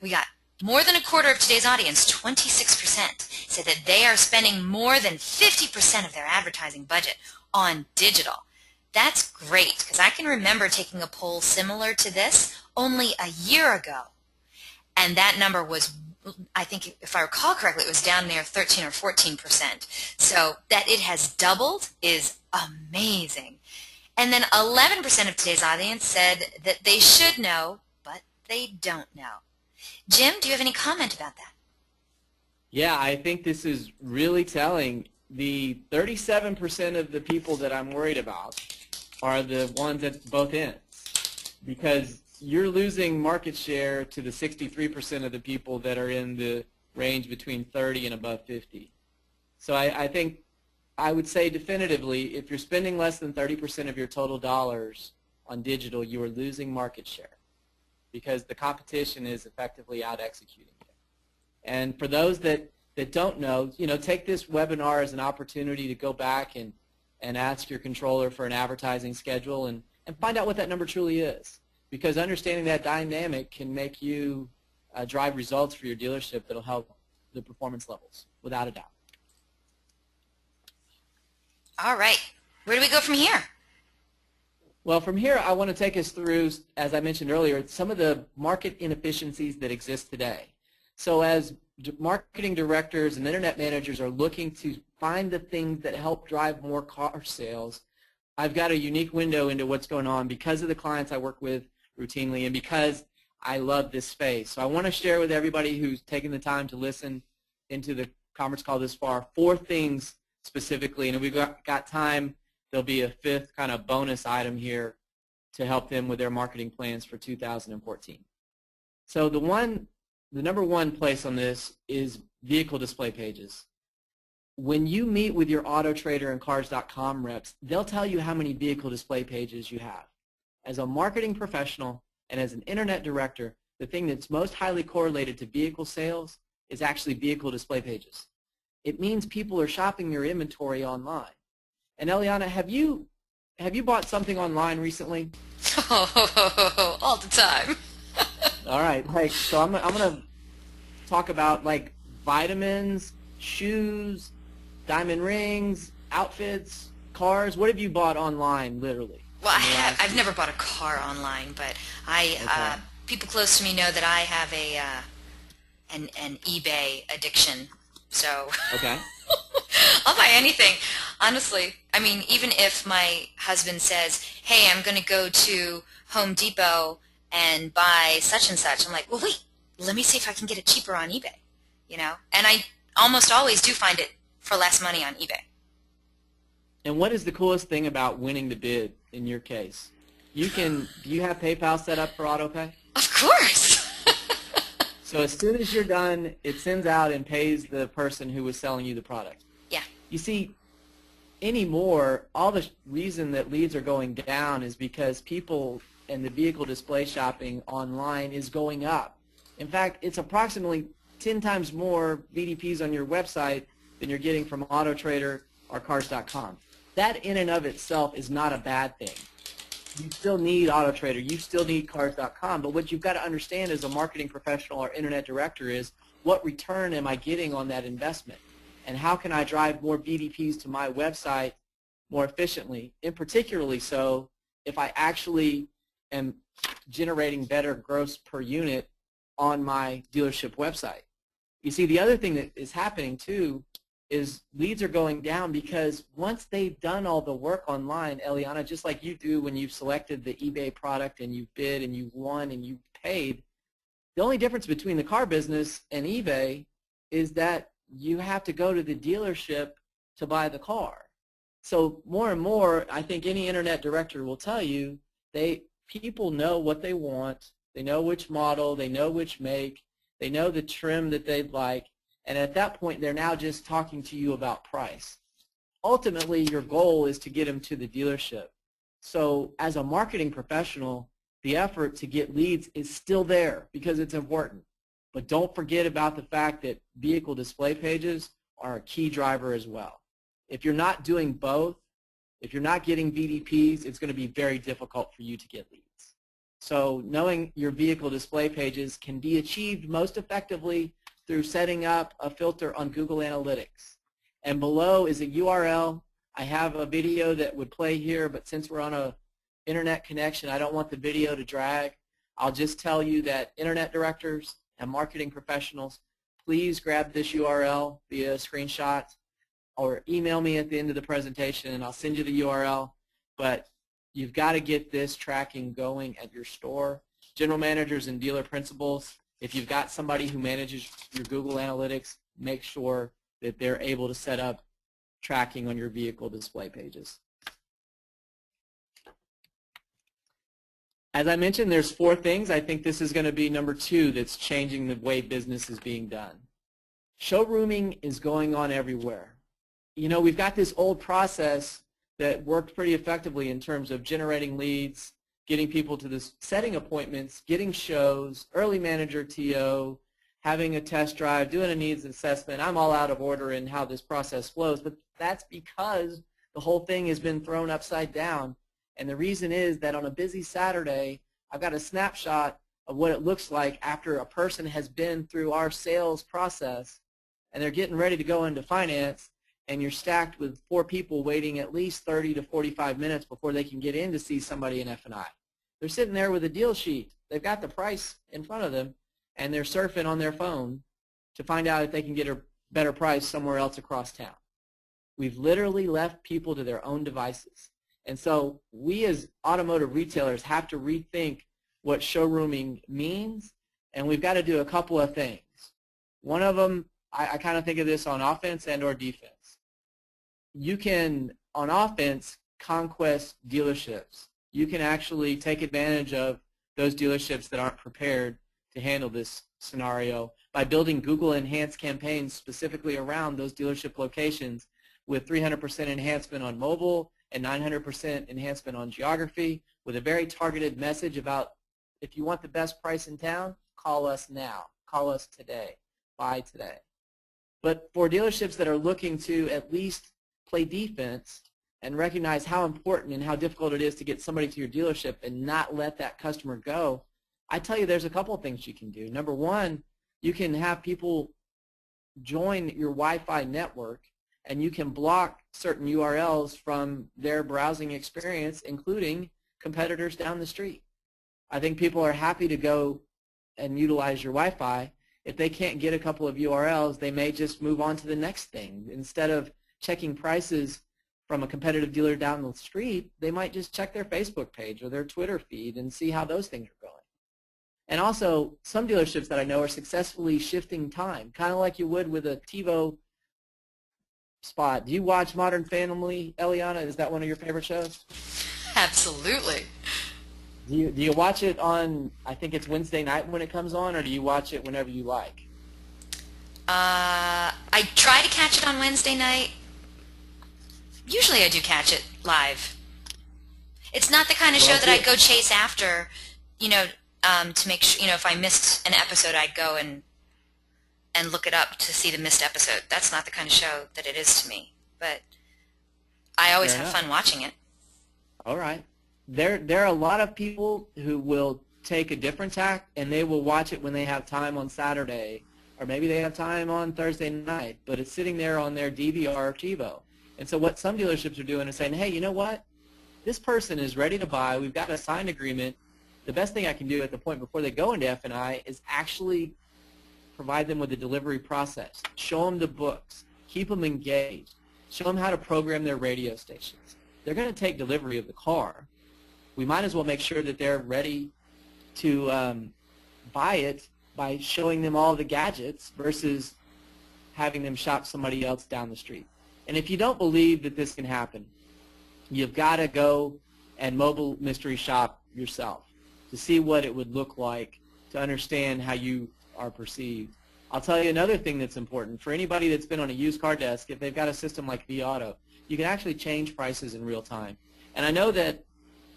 we got more than a quarter of today's audience, 26%, said that they are spending more than 50% of their advertising budget on digital. That's great, because I can remember taking a poll similar to this only a year ago. And that number was, I think, if I recall correctly, it was down near 13 or 14%. So that it has doubled is amazing. And then 11% of today's audience said that they should know, but they don't know. Jim, do you have any comment about that? Yeah, I think this is really telling. The 37% of the people that I'm worried about are the ones at both ends, because you're losing market share to the 63% of the people that are in the range between 30 and above 50. So I think I would say definitively, if you're spending less than 30% of your total dollars on digital, you are losing market share because the competition is effectively out-executing you. And for those that don't know, take this webinar as an opportunity to go back and ask your controller for an advertising schedule and find out what that number truly is. Because understanding that dynamic can make you drive results for your dealership that will help the performance levels, without a doubt. All right. Where do we go from here? Well, from here, I want to take us through, as I mentioned earlier, some of the market inefficiencies that exist today. So as marketing directors and internet managers are looking to find the things that help drive more car sales, I've got a unique window into what's going on because of the clients I work with routinely and because I love this space. So I want to share with everybody who's taken the time to listen into the conference call this far 4 things specifically, and if we've got time, there'll be a 5th kind of bonus item here to help them with their marketing plans for 2014. So the number 1 place on this is vehicle display pages. When you meet with your Auto Trader and Cars.com reps, they'll tell you how many vehicle display pages you have. As a marketing professional and as an internet director, the thing that's most highly correlated to vehicle sales is actually vehicle display pages. It means people are shopping your inventory online. And Eliana, have you bought something online recently? Oh, all the time. All right, so I'm gonna talk about like vitamins, shoes, diamond rings, outfits, cars. What have you bought online, literally? Well, I've never bought a car online, but people close to me know that I have an eBay addiction. So okay. I'll buy anything, honestly. I mean, even if my husband says, hey, I'm going to go to Home Depot and buy such and such, I'm like, well, wait, let me see if I can get it cheaper on eBay, And I almost always do find it for less money on eBay. And what is the coolest thing about winning the bid in your case? Do you have PayPal set up for AutoPay? Of course. So as soon as you're done, it sends out and pays the person who was selling you the product. Yeah. You see, anymore, all the reason that leads are going down is because people and the vehicle display shopping online is going up. In fact, it's approximately 10 times more VDPs on your website than you're getting from Auto Trader or Cars.com. That in and of itself is not a bad thing. You still need Auto Trader, you still need Cars.com, but what you've got to understand as a marketing professional or internet director is what return am I getting on that investment? And how can I drive more VDPs to my website more efficiently, and particularly so if I actually am generating better gross per unit on my dealership website. You see, the other thing that is happening too is leads are going down because once they've done all the work online, Eliana, just like you do when you've selected the eBay product and you bid and you won and you paid, the only difference between the car business and eBay is that you have to go to the dealership to buy the car. So more and more, I think any internet director will tell you, people know what they want, they know which model, they know which make, they know the trim that they'd like, and at that point, they're now just talking to you about price. Ultimately, your goal is to get them to the dealership. So as a marketing professional, the effort to get leads is still there because it's important. But don't forget about the fact that vehicle display pages are a key driver as well. If you're not doing both, If you're not getting VDPs, it's going to be very difficult for you to get leads. So knowing your vehicle display pages can be achieved most effectively through setting up a filter on Google Analytics. And below is a URL. I have a video that would play here, but since we're on a internet connection, I don't want the video to drag. I'll just tell you that internet directors and marketing professionals, please grab this URL via screenshot or email me at the end of the presentation and I'll send you the URL. But you've got to get this tracking going at your store. General managers and dealer principals, if you've got somebody who manages your Google Analytics, make sure that they're able to set up tracking on your vehicle display pages. As I mentioned, there's 4 things. I think this is going to be number 2 that's changing the way business is being done. Showrooming is going on everywhere. You know, we've got this old process that worked pretty effectively in terms of generating leads, getting people to this, setting appointments, getting shows, early manager TO, having a test drive, doing a needs assessment. I'm all out of order in how this process flows, but that's because the whole thing has been thrown upside down. And the reason is that on a busy Saturday, I've got a snapshot of what it looks like after a person has been through our sales process and they're getting ready to go into finance, and you're stacked with 4 people waiting at least 30 to 45 minutes before they can get in to see somebody in F&I. They're sitting there with a deal sheet. They've got the price in front of them, and they're surfing on their phone to find out if they can get a better price somewhere else across town. We've literally left people to their own devices. And so we as automotive retailers have to rethink what showrooming means, and we've got to do a couple of things. One of them, I kind of think of this on offense and or defense. You can, on offense, conquest dealerships. You can actually take advantage of those dealerships that aren't prepared to handle this scenario by building Google enhanced campaigns specifically around those dealership locations with 300% enhancement on mobile and 900% enhancement on geography, with a very targeted message about, if you want the best price in town, call us now, call us today, buy today. But for dealerships that are looking to at least play defense and recognize how important and how difficult it is to get somebody to your dealership and not let that customer go, I tell you there's a couple of things you can do. Number one, you can have people join your Wi-Fi network, and you can block certain URLs from their browsing experience, including competitors down the street. I think people are happy to go and utilize your Wi-Fi. If they can't get a couple of URLs, they may just move on to the next thing. Instead of checking prices from a competitive dealer down the street, they might just check their Facebook page or their Twitter feed and see how those things are going. And also, some dealerships that I know are successfully shifting time, kind of like you would with a TiVo spot. Do you watch Modern Family, Eliana? Is that one of your favorite shows? Absolutely. Do you watch it on, I think it's Wednesday night when it comes on, or do you watch it whenever you like? I try to catch it on Wednesday night. Usually I do catch it live. It's not the kind of show that I go chase after, to make sure, if I missed an episode, I'd go and look it up to see the missed episode. That's not the kind of show that it is to me. But I always have fun watching it. All right. There are a lot of people who will take a different tack, and they will watch it when they have time on Saturday, or maybe they have time on Thursday night, but it's sitting there on their DVR or TiVo. And so what some dealerships are doing is saying, hey, you know what? This person is ready to buy. We've got a signed agreement. The best thing I can do at the point before they go into F&I is actually provide them with the delivery process, show them the books, keep them engaged, show them how to program their radio stations. They're going to take delivery of the car. We might as well make sure that they're ready to buy it by showing them all the gadgets versus having them shop somebody else down the street. And if you don't believe that this can happen, you've got to go and mobile mystery shop yourself to see what it would look like, to understand how you are perceived. I'll tell you another thing that's important. For anybody that's been on a used car desk, if they've got a system like vAuto, you can actually change prices in real time. And I know that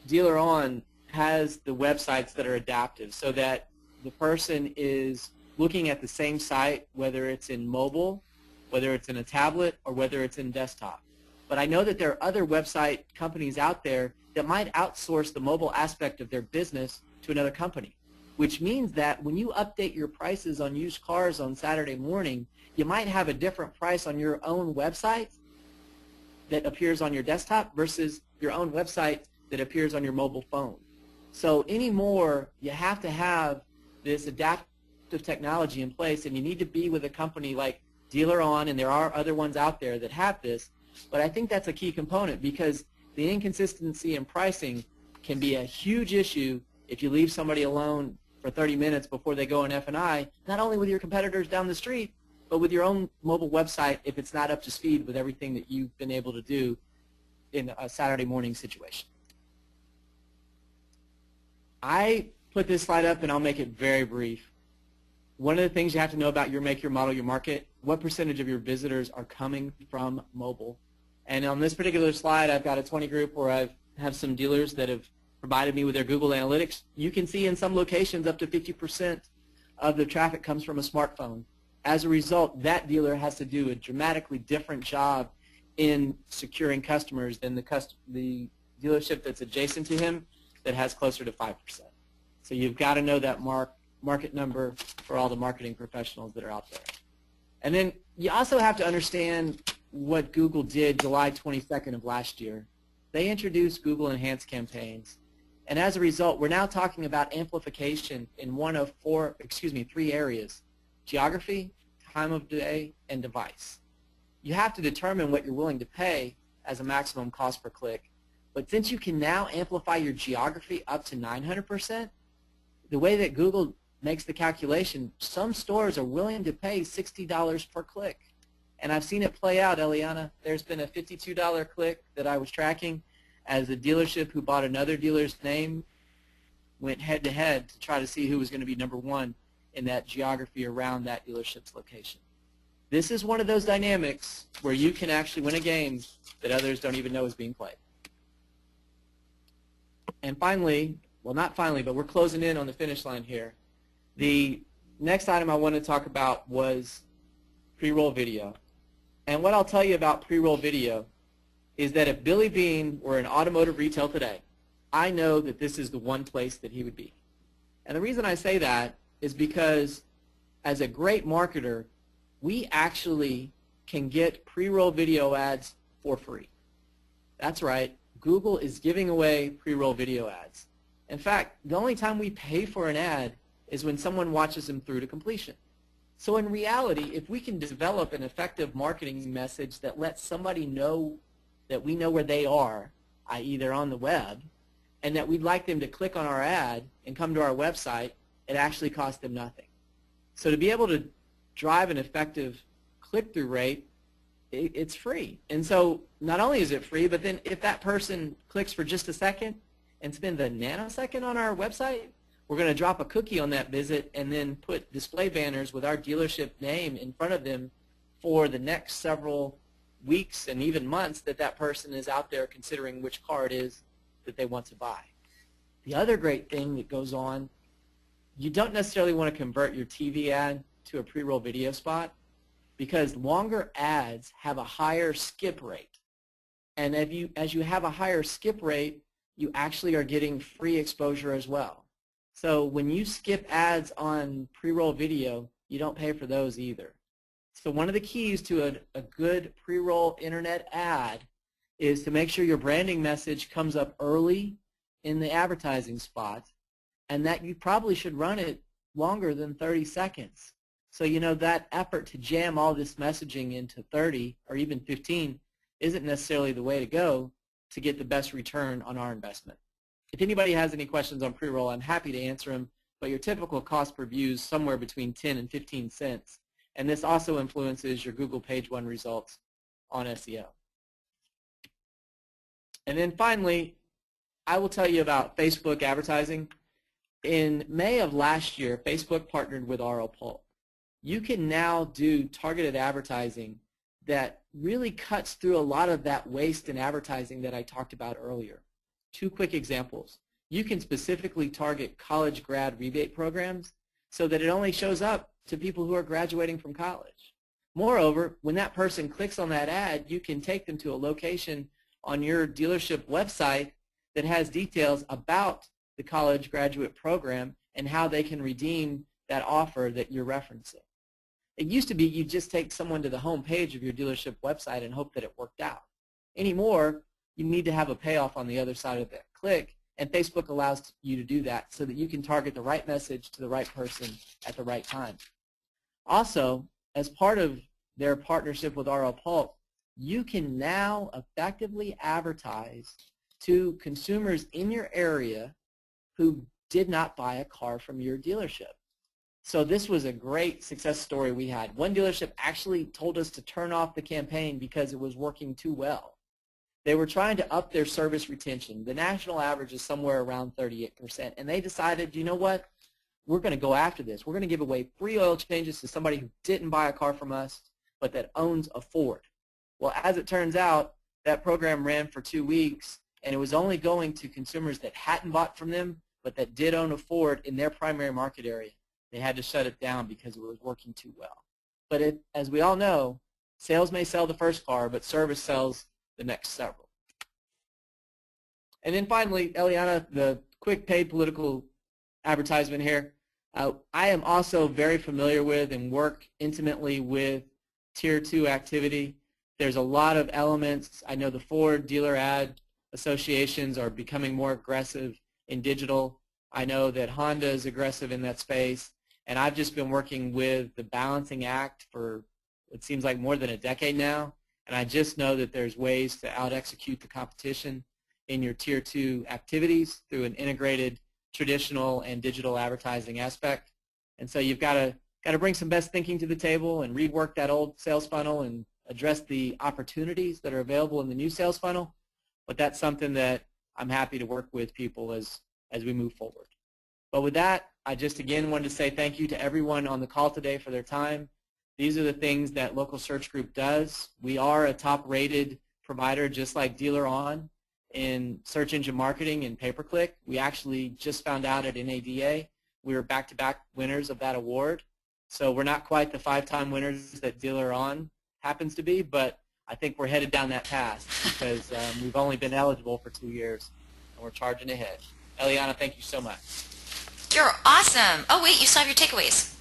Dealer On has the websites that are adaptive so that the person is looking at the same site, whether it's in mobile, whether it's in a tablet, or whether it's in desktop. but I know that there are other website companies out there that might outsource the mobile aspect of their business to another company, which means that when you update your prices on used cars on Saturday morning, you might have a different price on your own website that appears on your desktop versus your own website that appears on your mobile phone. So anymore, you have to have this adaptive technology in place, and you need to be with a company like Dealer On, and there are other ones out there that have this. But I think that's a key component, because the inconsistency in pricing can be a huge issue if you leave somebody alone for 30 minutes before they go in F&I, not only with your competitors down the street, but with your own mobile website if it's not up to speed with everything that you've been able to do in a Saturday morning situation. I put this slide up, and I'll make it very brief. One of the things you have to know about your make, your model, your market, what percentage of your visitors are coming from mobile. And on this particular slide, I've got a 20 group where I have some dealers that have provided me with their Google Analytics. You can see in some locations up to 50% of the traffic comes from a smartphone. As a result, that dealer has to do a dramatically different job in securing customers than the dealership that's adjacent to him that has closer to 5%. So you've got to know that market number for all the marketing professionals that are out there. And then you also have to understand what Google did July 22nd of last year. They introduced Google Enhanced Campaigns. And as a result, we're now talking about amplification in three areas: geography, time of day, and device. You have to determine what you're willing to pay as a maximum cost per click. But since you can now amplify your geography up to 900%, the way that Google makes the calculation, some stores are willing to pay $60 per click. And I've seen it play out, Eliana. There's been a $52 click that I was tracking as a dealership who bought another dealer's name went head-to-head to try to see who was going to be number one in that geography around that dealership's location. This is one of those dynamics where you can actually win a game that others don't even know is being played. And finally, well, not finally, but we're closing in on the finish line here. The next item I want to talk about was pre-roll video. And what I'll tell you about pre-roll video is that if Billy Bean were in automotive retail today, I know that this is the one place that he would be. And the reason I say that is because as a great marketer, we actually can get pre-roll video ads for free. That's right. Google is giving away pre-roll video ads. In fact, the only time we pay for an ad is when someone watches them through to completion. So in reality, if we can develop an effective marketing message that lets somebody know that we know where they are, i.e. they're on the web, and that we'd like them to click on our ad and come to our website, it actually costs them nothing. So to be able to drive an effective click-through rate, it's free. And so not only is it free, but then if that person clicks for just a second and spends a nanosecond on our website, we're going to drop a cookie on that visit and then put display banners with our dealership name in front of them for the next several weeks and even months that that person is out there considering which car it is that they want to buy. The other great thing that goes on, you don't necessarily want to convert your TV ad to a pre-roll video spot because longer ads have a higher skip rate. And as you have a higher skip rate, you actually are getting free exposure as well. So when you skip ads on pre-roll video, you don't pay for those either. So one of the keys to a good pre-roll internet ad is to make sure your branding message comes up early in the advertising spot, and that you probably should run it longer than 30 seconds. So you know that effort to jam all this messaging into 30 or even 15 isn't necessarily the way to go to get the best return on our investment. If anybody has any questions on pre-roll, I'm happy to answer them, but your typical cost per view is somewhere between 10 and 15 cents. And this also influences your Google Page 1 results on SEO. And then finally, I will tell you about Facebook advertising. In May of last year, Facebook partnered with RL Pulp. You can now do targeted advertising that really cuts through a lot of that waste in advertising that I talked about earlier. Two quick examples. You can specifically target college grad rebate programs so that it only shows up to people who are graduating from college. Moreover, when that person clicks on that ad, you can take them to a location on your dealership website that has details about the college graduate program and how they can redeem that offer that you're referencing. It used to be you just take someone to the home page of your dealership website and hope that it worked out. Anymore, you need to have a payoff on the other side of that click, and Facebook allows you to do that so that you can target the right message to the right person at the right time. Also, as part of their partnership with RL Pulse, you can now effectively advertise to consumers in your area who did not buy a car from your dealership. So this was a great success story we had. One dealership actually told us to turn off the campaign because it was working too well. They were trying to up their service retention. The national average is somewhere around 38%, and they decided, you know what, we're going to go after this. We're going to give away free oil changes to somebody who didn't buy a car from us but that owns a Ford. Well, as it turns out, that program ran for 2 weeks, and it was only going to consumers that hadn't bought from them but that did own a Ford in their primary market area. They had to shut it down because it was working too well. But as we all know, sales may sell the first car, but service sells the next several. And then finally, Eliana, the quick paid political advertisement here. I am also very familiar with and work intimately with Tier 2 activity. There's a lot of elements. I know the Ford dealer ad associations are becoming more aggressive in digital. I know that Honda is aggressive in that space. And I've just been working with the balancing act for it seems like more than a decade now. And I just know that there's ways to out-execute the competition in your Tier 2 activities through an integrated traditional and digital advertising aspect. And so you've got to bring some best thinking to the table and rework that old sales funnel and address the opportunities that are available in the new sales funnel. But that's something that I'm happy to work with people as we move forward. But with that, I just again wanted to say thank you to everyone on the call today for their time. These are the things that Local Search Group does. We are a top-rated provider, just like Dealer On, in search engine marketing and pay-per-click. We actually just found out at NADA we were back-to-back winners of that award. So we're not quite the 5-time winners that Dealer On happens to be, but I think we're headed down that path because we've only been eligible for 2 years, and we're charging ahead. Eliana, thank you so much. You're awesome. Oh, wait, you still have your takeaways.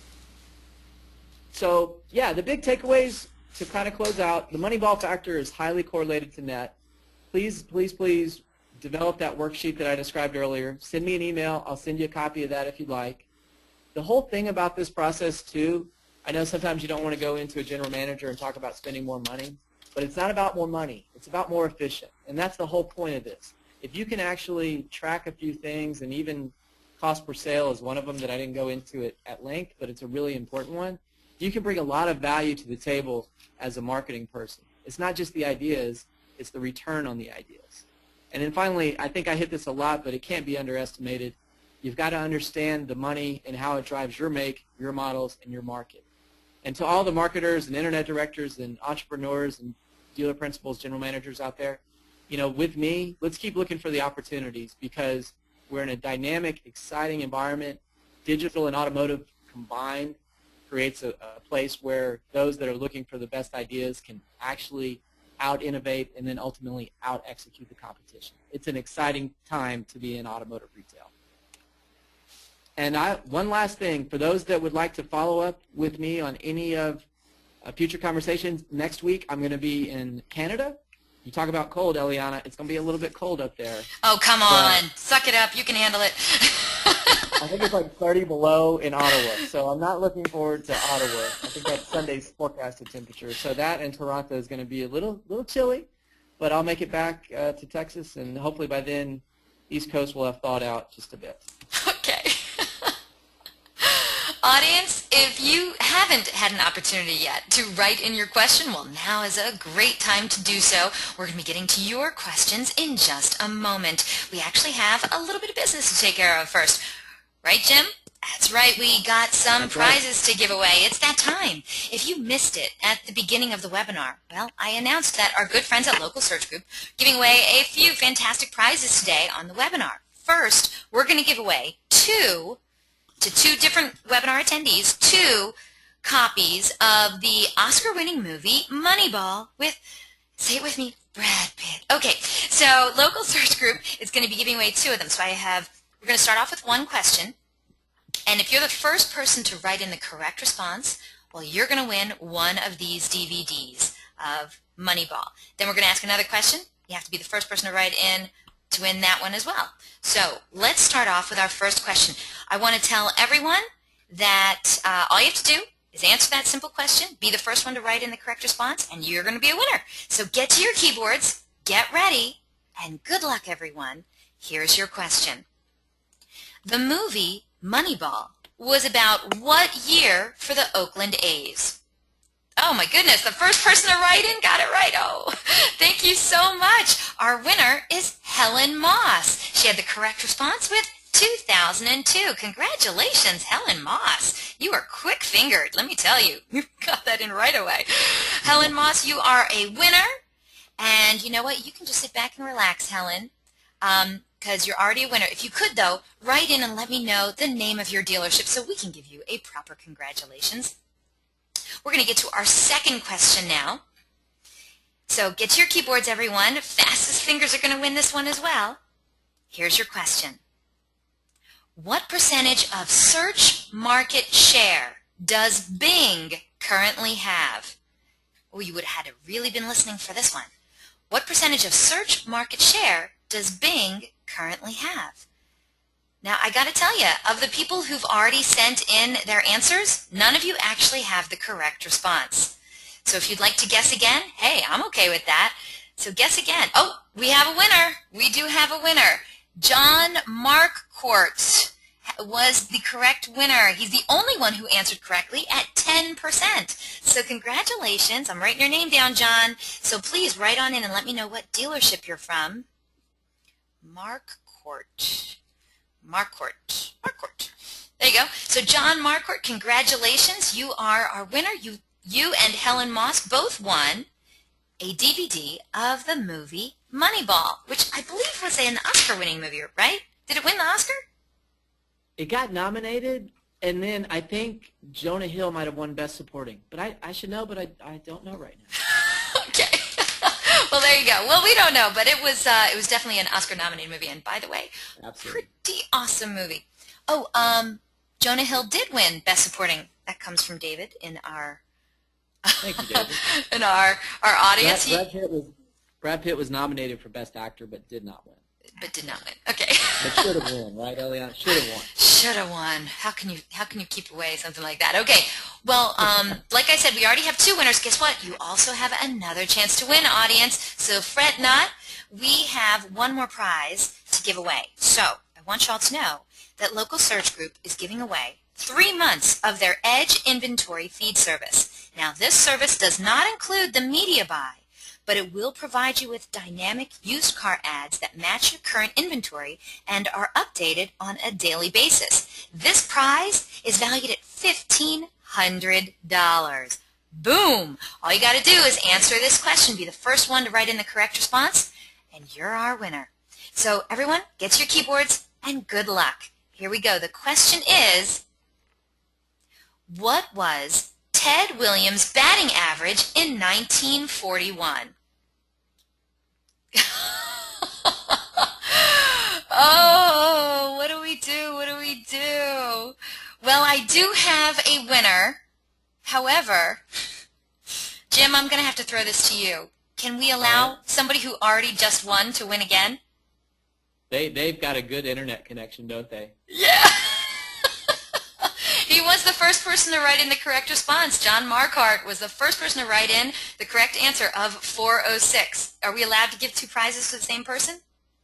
So, yeah, the big takeaways to kind of close out, the MoneyBall factor is highly correlated to net. Please, please, please develop that worksheet that I described earlier. Send me an email. I'll send you a copy of that if you'd like. The whole thing about this process, too, I know sometimes you don't want to go into a general manager and talk about spending more money, but it's not about more money. It's about more efficient, and that's the whole point of this. If you can actually track a few things, and even cost per sale is one of them that I didn't go into it at length, but it's a really important one, you can bring a lot of value to the table as a marketing person. It's not just the ideas, it's the return on the ideas. And then finally, I think I hit this a lot, but it can't be underestimated. You've got to understand the money and how it drives your make, your models, and your market. And to all the marketers and internet directors and entrepreneurs and dealer principals, general managers out there, you know, with me, let's keep looking for the opportunities because we're in a dynamic, exciting environment. Digital and automotive combined creates a place where those that are looking for the best ideas can actually out-innovate and then ultimately out-execute the competition. It's an exciting time to be in automotive retail. And one last thing, for those that would like to follow up with me on any of future conversations, next week I'm going to be in Canada. You talk about cold, Eliana. It's going to be a little bit cold up there. Oh, come on. Suck it up. You can handle it. I think it's like 30 below in Ottawa, so I'm not looking forward to Ottawa. I think that's Sunday's forecasted temperature. So that and Toronto is going to be a little chilly, but I'll make it back to Texas, and hopefully by then East Coast will have thawed out just a bit. Okay. Audience, if you haven't had an opportunity yet to write in your question, well, now is a great time to do so. We're going to be getting to your questions in just a moment. We actually have a little bit of business to take care of first. Right, Jim? That's right. We got some prizes to give away. It's that time. If you missed it at the beginning of the webinar, well, I announced that our good friends at Local Search Group are giving away a few fantastic prizes today on the webinar. First, we're going to give away two different webinar attendees, 2 copies of the Oscar-winning movie Moneyball with, say it with me, Brad Pitt. Okay, so Local Search Group is going to be giving away 2 of them. So we're going to start off with 1 question. And if you're the first person to write in the correct response, well, you're going to win 1 of these DVDs of Moneyball. Then we're going to ask another question. You have to be the first person to write in to win that one as well. So let's start off with our first question. I want to tell everyone that all you have to do is answer that simple question, be the first one to write in the correct response, and you're going to be a winner. So get to your keyboards, get ready, and good luck, everyone. Here's your question. The movie Moneyball was about what year for the Oakland A's? Oh my goodness, the first person to write in got it right. Oh, thank you so much. Our winner is Helen Moss. She had the correct response with 2002. Congratulations, Helen Moss. You are quick-fingered, let me tell you. You got that in right away. Helen Moss, you are a winner. And you know what? You can just sit back and relax, Helen, because you're already a winner. If you could, though, write in and let me know the name of your dealership so we can give you a proper congratulations. We're going to get to our second question now. So get to your keyboards, everyone. Fastest fingers are going to win this one as well. Here's your question. What percentage of search market share does Bing currently have? Oh, you would have had to really been listening for this one. What percentage of search market share does Bing currently have? Now, I got to tell you, of the people who've already sent in their answers, none of you actually have the correct response. So if you'd like to guess again, hey, I'm okay with that. So guess again. Oh, we have a winner. We do have a winner. John Markcourt was the correct winner. He's the only one who answered correctly at 10%. So congratulations. I'm writing your name down, John. So please write on in and let me know what dealership you're from. Markcourt. There you go. So John Markcourt, congratulations. You are our winner. You and Helen Moss both won a DVD of the movie Moneyball, which I believe was an Oscar-winning movie, right? Did it win the Oscar? It got nominated, and then I think Jonah Hill might have won Best Supporting. But I should know, but I don't know right now. Okay. Well, there you go. Well, we don't know, but it was definitely an Oscar-nominated movie. And by the way, Absolutely. Pretty awesome movie. Oh, Jonah Hill did win Best Supporting. That comes from David in our Thank you, David. in our audience. Brad Pitt was nominated for Best Actor, but did not win. But did not win. Okay. But should have won, right, Eliana? Should have won. Should have won. How can you keep away something like that? Okay. Well, like I said, we already have 2 winners. Guess what? You also have another chance to win, audience. So fret not. We have 1 more prize to give away. So I want y'all to know that Local Search Group is giving away 3 months of their Edge Inventory feed service. Now, this service does not include the media buy, but it will provide you with dynamic used car ads that match your current inventory and are updated on a daily basis. This prize is valued at $1,500. Boom! All you got to do is answer this question, be the first one to write in the correct response, and you're our winner. So everyone, get to your keyboards, and good luck. Here we go. The question is, what was Ted Williams' batting average in 1941? Oh, what do we do? What do we do? Well, I do have a winner. However, Jim, I'm going to have to throw this to you. Can we allow somebody who already just won to win again? They've got a good internet connection, don't they? Yeah. He was the first person to write in the correct response. John Markcourt was the first person to write in the correct answer of 406. Are we allowed to give 2 prizes to the same person?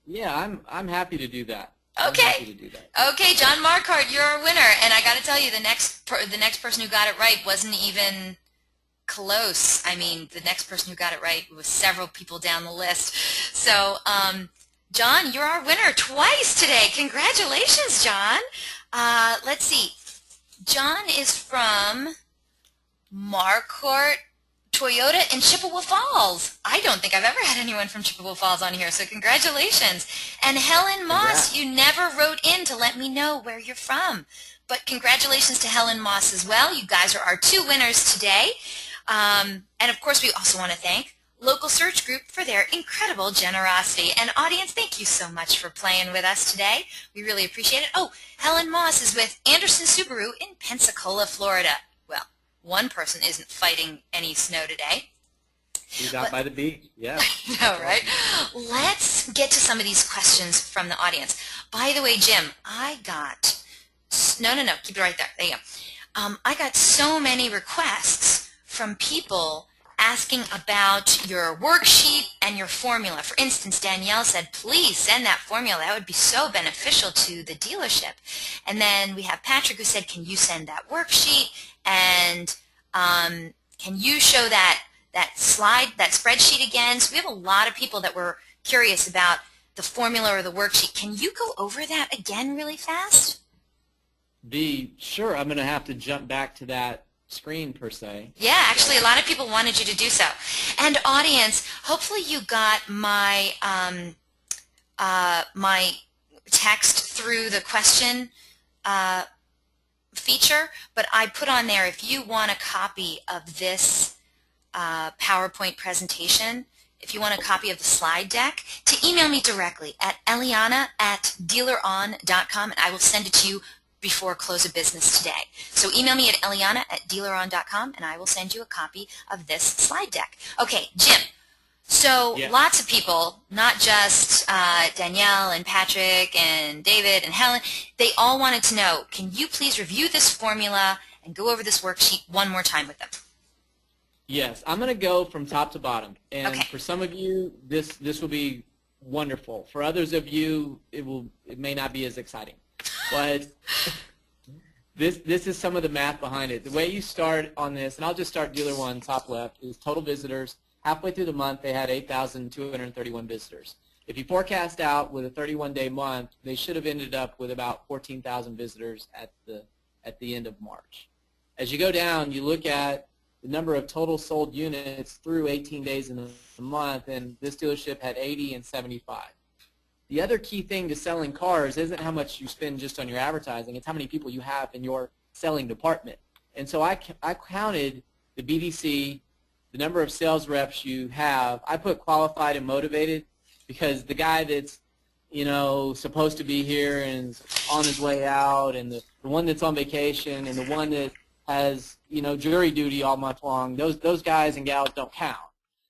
Yeah, I'm happy to do that. Okay. I'm happy to do that. Okay, John Markcourt, you're our winner. And I got to tell you, the next person who got it right wasn't even close. I mean, the next person who got it right was several people down the list. So, John, you're our winner twice today. Congratulations, John. Let's see. John is from Markcourt Toyota in Chippewa Falls. I don't think I've ever had anyone from Chippewa Falls on here, so congratulations. And Helen Moss, you never wrote in to let me know where you're from. But congratulations to Helen Moss as well. You guys are our 2 winners today. And of course, we also want to thank Local Search Group for their incredible generosity. And audience, thank you so much for playing with us today. We really appreciate it. Oh, Helen Moss is with Anderson Subaru in Pensacola, Florida. Well, one person isn't fighting any snow today. He's out by the beach, yeah. I know, right? Let's get to some of these questions from the audience. By the way, Jim, no, keep it right there. There you go. I got so many requests from people asking about your worksheet and your formula. For instance, Danielle said, please send that formula. That would be so beneficial to the dealership. And then we have Patrick who said, can you send that worksheet? And can you show that spreadsheet again? So we have a lot of people that were curious about the formula or the worksheet. Can you go over that again really fast? Sure, I'm going to have to jump back to that screen per se. Yeah, actually a lot of people wanted you to do so. And audience, hopefully you got my my text through the question feature, but I put on there, if you want a copy of this PowerPoint presentation, if you want a copy of the slide deck, to email me directly at eliana@dealeron.com, and I will send it to you before close of business today. So email me at eliana@dealeron.com, and I will send you a copy of this slide deck. Okay, Jim, so lots of people, not just Danielle and Patrick and David and Helen, they all wanted to know, can you please review this formula and go over this worksheet one more time with them? Yes, I'm going to go from top to bottom. And okay. For some of you, this will be wonderful. For others of you, it may not be as exciting. But this is some of the math behind it. The way you start on this, and I'll just start dealer one, top left, is total visitors. Halfway through the month, they had 8,231 visitors. If you forecast out with a 31-day month, they should have ended up with about 14,000 visitors at the end of March. As you go down, you look at the number of total sold units through 18 days in the month, and this dealership had 80 and 75. The other key thing to selling cars isn't how much you spend just on your advertising, it's how many people you have in your selling department. And so I counted the BDC, the number of sales reps you have. I put qualified and motivated because the guy that's supposed to be here and is on his way out, and the one that's on vacation, and the one that has jury duty all month long, those guys and gals don't count.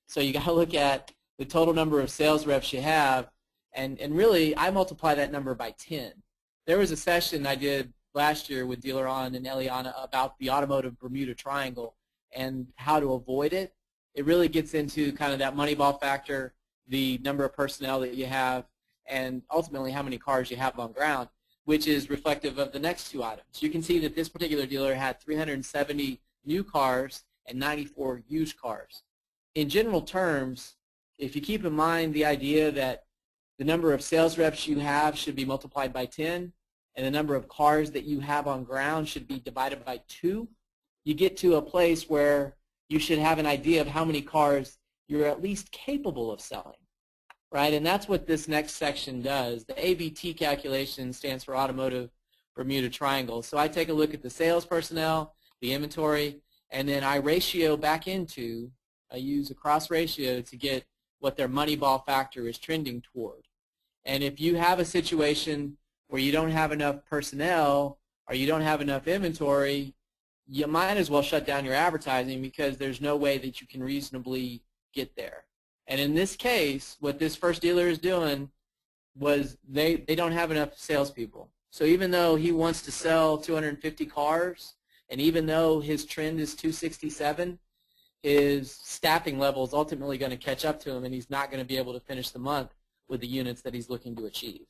So you got to look at the total number of sales reps you have, and really I multiply that number by 10. There was a session I did last year with Dealer On and Eliana about the automotive Bermuda Triangle and how to avoid it. It really gets into kind of that MoneyBall factor, the number of personnel that you have, and ultimately how many cars you have on ground, which is reflective of the next 2 items. You can see that this particular dealer had 370 new cars and 94 used cars. In general terms, if you keep in mind the idea that the number of sales reps you have should be multiplied by 10, and the number of cars that you have on ground should be divided by 2, you get to a place where you should have an idea of how many cars you're at least capable of selling, right? And that's what this next section does. The ABT calculation stands for Automotive Bermuda Triangle. So I take a look at the sales personnel, the inventory, and then I ratio back into, I use a cross ratio to get what their MoneyBall factor is trending toward. And if you have a situation where you don't have enough personnel or you don't have enough inventory, you might as well shut down your advertising because there's no way that you can reasonably get there. And in this case, what this first dealer is doing was they don't have enough salespeople. So even though he wants to sell 250 cars, and even though his trend is 267, his staffing level is ultimately going to catch up to him, and he's not going to be able to finish the month with the units that he's looking to achieve.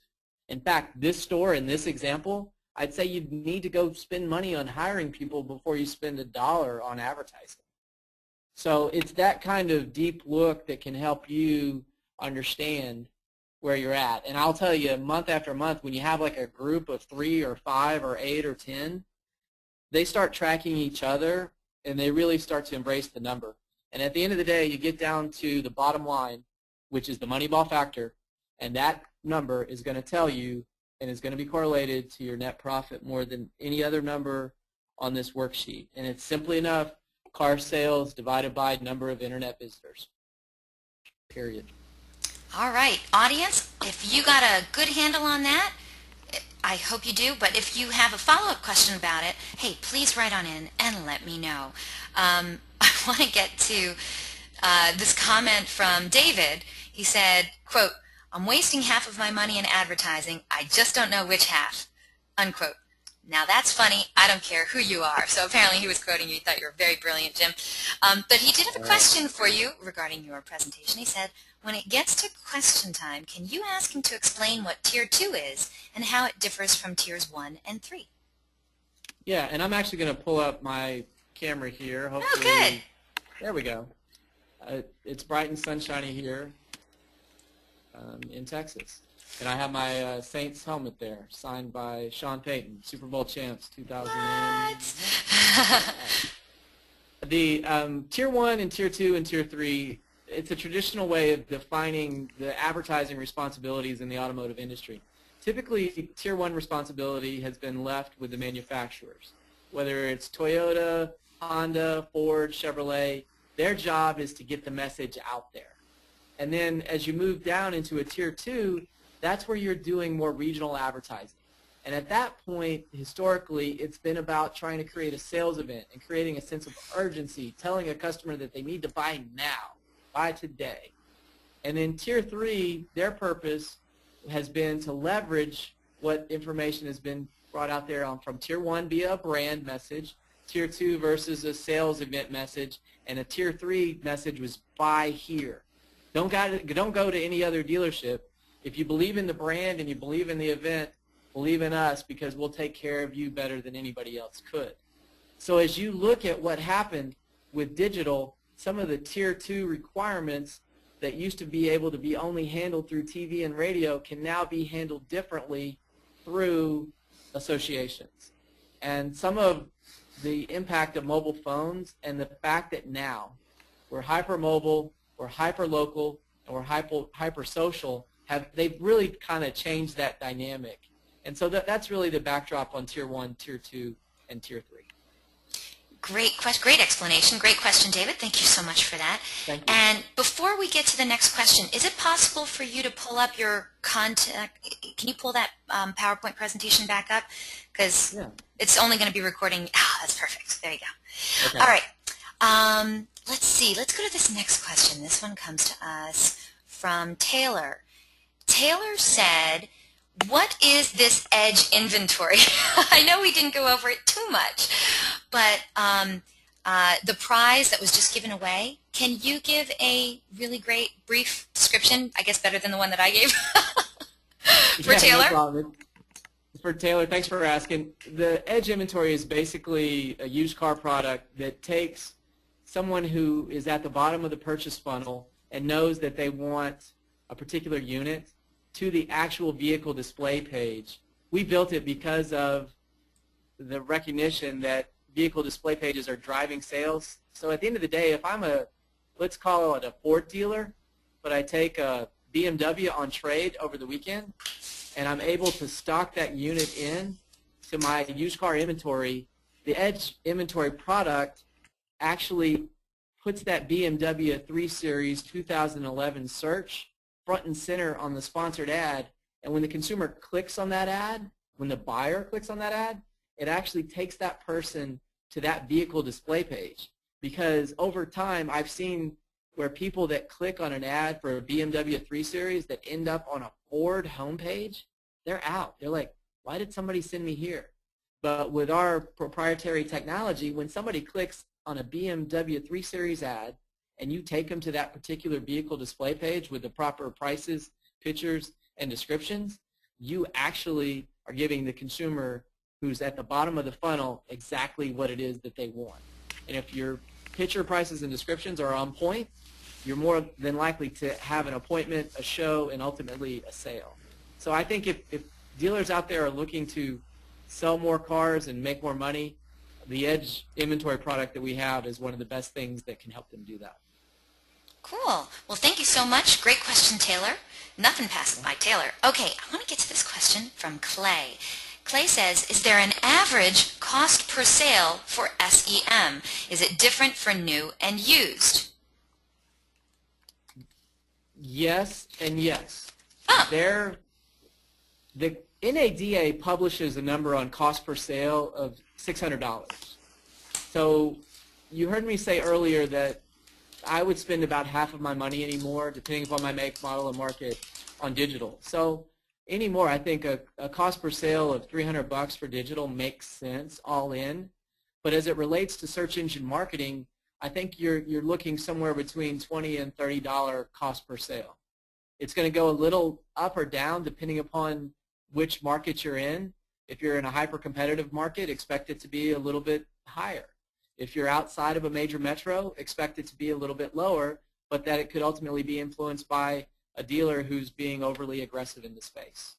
In fact, this store in this example, I'd say you need to go spend money on hiring people before you spend $1 on advertising. So it's that kind of deep look that can help you understand where you're at. And I'll tell you, month after month, when you have like a group of 3 or 5 or 8 or 10, they start tracking each other, and they really start to embrace the number. And at the end of the day, you get down to the bottom line, which is the MoneyBall factor, and that number is going to tell you and is going to be correlated to your net profit more than any other number on this worksheet. And it's simply enough, car sales divided by number of internet visitors, period. All right, audience, if you got a good handle on that, I hope you do, but if you have a follow-up question about it, hey, please write on in and let me know. I want to get to this comment from David. He said, quote, "I'm wasting half of my money in advertising. I just don't know which half," unquote. Now that's funny. I don't care who you are. So apparently he was quoting you. He thought you were very brilliant, Jim. But he did have a question for you regarding your presentation. He said, when it gets to question time, can you ask him to explain what Tier 2 is and how it differs from Tiers 1 and 3? Yeah, and I'm actually going to pull up my camera here. Hopefully, oh, good. There we go. It's bright and sunshiny here in Texas. And I have my Saints helmet there, signed by Sean Payton, Super Bowl champs 2000. The Tier 1 and Tier 2 and Tier 3, it's a traditional way of defining the advertising responsibilities in the automotive industry. Typically, Tier 1 responsibility has been left with the manufacturers. Whether it's Toyota, Honda, Ford, Chevrolet, their job is to get the message out there. And then as you move down into a Tier 2, that's where you're doing more regional advertising. And at that point, historically, it's been about trying to create a sales event and creating a sense of urgency, telling a customer that they need to buy now, buy today. And then Tier 3, their purpose has been to leverage what information has been brought out there from Tier 1 via a brand message, Tier 2 versus a sales event message, and a Tier 3 message was buy here. Don't go to any other dealership. If you believe in the brand and you believe in the event, believe in us because we'll take care of you better than anybody else could. So as you look at what happened with digital, some of the Tier 2 requirements that used to be able to be only handled through TV and radio can now be handled differently through associations. And some of the impact of mobile phones and the fact that now we're hyper-mobile, we're hyper-local, and we're hyper-social, they've really kind of changed that dynamic. And so that's really the backdrop on Tier 1, Tier 2, and Tier 3. Great explanation. Great question, David. Thank you so much for that. Thank you. And before we get to the next question, is it possible for you to pull up your contact? Can you pull that PowerPoint presentation back up? Because it's only going to be recording. That's perfect. There you go. Okay. All right. Let's see. Let's go to this next question. This one comes to us from Taylor. Taylor said, what is this edge inventory? I know we didn't go over it too much, but the prize that was just given away, can you give a really great brief description, I guess better than the one that I gave, for Taylor? No problem. For Taylor, thanks for asking. The edge inventory is basically a used car product that takes someone who is at the bottom of the purchase funnel and knows that they want a particular unit to the actual vehicle display page. We built it because of the recognition that vehicle display pages are driving sales. So at the end of the day, if I'm let's call it a Ford dealer, but I take a BMW on trade over the weekend, and I'm able to stock that unit in to my used car inventory, the Edge inventory product actually puts that BMW 3 Series 2011 search front and center on the sponsored ad, and when the consumer clicks on that ad, when the buyer clicks on that ad, it actually takes that person to that vehicle display page. Because over time, I've seen where people that click on an ad for a BMW 3 Series that end up on a Ford homepage, they're out. They're like, why did somebody send me here? But with our proprietary technology, when somebody clicks on a BMW 3 Series ad, and you take them to that particular vehicle display page with the proper prices, pictures, and descriptions, you actually are giving the consumer who's at the bottom of the funnel exactly what it is that they want. And if your picture, prices, and descriptions are on point, you're more than likely to have an appointment, a show, and ultimately a sale. So I think if dealers out there are looking to sell more cars and make more money, the Edge inventory product that we have is one of the best things that can help them do that. Cool. Well, thank you so much. Great question, Taylor. Nothing passes by Taylor. Okay, I want to get to this question from Clay. Clay says, is there an average cost per sale for SEM? Is it different for new and used? Yes and yes. Oh. The NADA publishes a number on cost per sale of $600. So you heard me say earlier that I would spend about half of my money anymore, depending upon my make, model, and market, on digital. So anymore, I think a cost per sale of $300 for digital makes sense all in. But as it relates to search engine marketing, I think you're looking somewhere between $20 and $30 cost per sale. It's going to go a little up or down depending upon which market you're in. If you're in a hyper-competitive market, expect it to be a little bit higher. If you're outside of a major metro, expect it to be a little bit lower, but that it could ultimately be influenced by a dealer who's being overly aggressive in the space.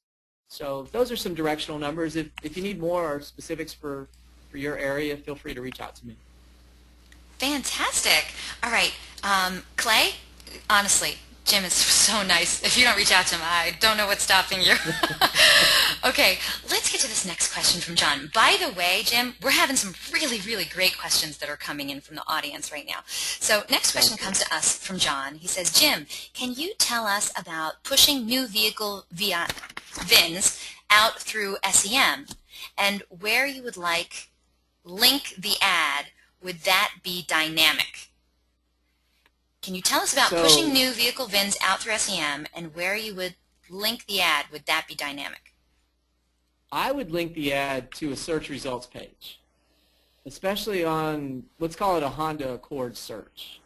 So those are some directional numbers. If you need more or specifics for your area, feel free to reach out to me. Fantastic. All right. Clay, honestly, Jim is so nice. If you don't reach out to him, I don't know what's stopping you. Okay, let's get to this next question from John. By the way, Jim, we're having some really, really great questions that are coming in from the audience right now. So next question comes to us from John. He says, Jim, can you tell us about pushing new vehicle VINs out through SEM and where you would link the ad? Would that be dynamic? Can you tell us about pushing new vehicle VINs out through SEM and where you would link the ad? Would that be dynamic? I would link the ad to a search results page, especially on, let's call it a Honda Accord search.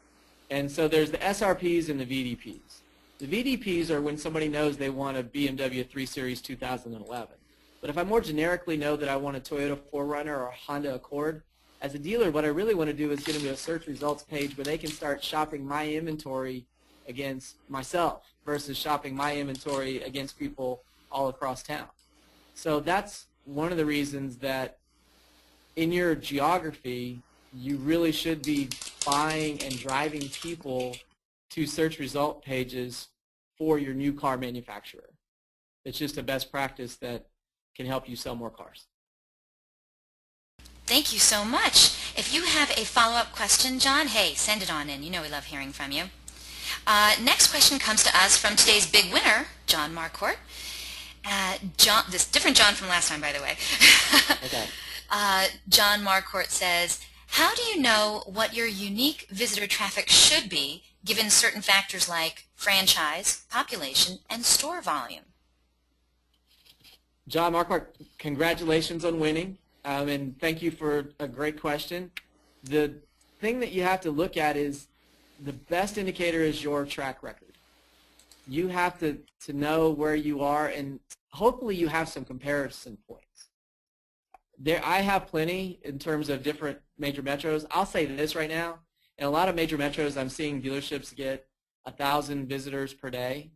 And so there's the SRPs and the VDPs. The VDPs are when somebody knows they want a BMW 3 Series 2011. But if I more generically know that I want a Toyota 4Runner or a Honda Accord, as a dealer, what I really want to do is get them to a search results page where they can start shopping my inventory against myself versus shopping my inventory against people all across town. So that's one of the reasons that in your geography, you really should be buying and driving people to search result pages for your new car manufacturer. It's just a best practice that can help you sell more cars. Thank you so much. If you have a follow-up question, John, hey, send it on in. You know we love hearing from you. Next question comes to us from today's big winner, John Marcourt. This different John from last time, by the way. Okay. John Marcourt says, how do you know what your unique visitor traffic should be given certain factors like franchise, population, and store volume? John Marcourt, congratulations on winning. And thank you for a great question. The thing that you have to look at is the best indicator is your track record. You have to know where you are, and hopefully you have some comparison points. I have plenty in terms of different major metros. I'll say this right now. In a lot of major metros, I'm seeing dealerships get 1,000 visitors per day.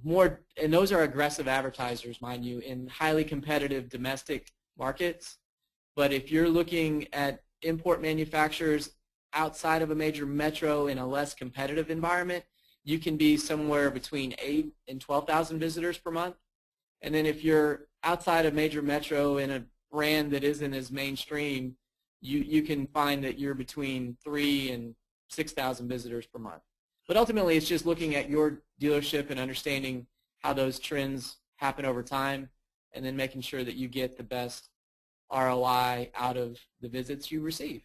And those are aggressive advertisers, mind you, in highly competitive domestic markets. But if you're looking at import manufacturers outside of a major metro in a less competitive environment, you can be somewhere between 8,000 and 12,000 visitors per month. And then if you're outside a major metro in a brand that isn't as mainstream, you can find that you're between 3,000 and 6,000 visitors per month. But ultimately, it's just looking at your dealership and understanding how those trends happen over time, and then making sure that you get the best ROI out of the visits you receive.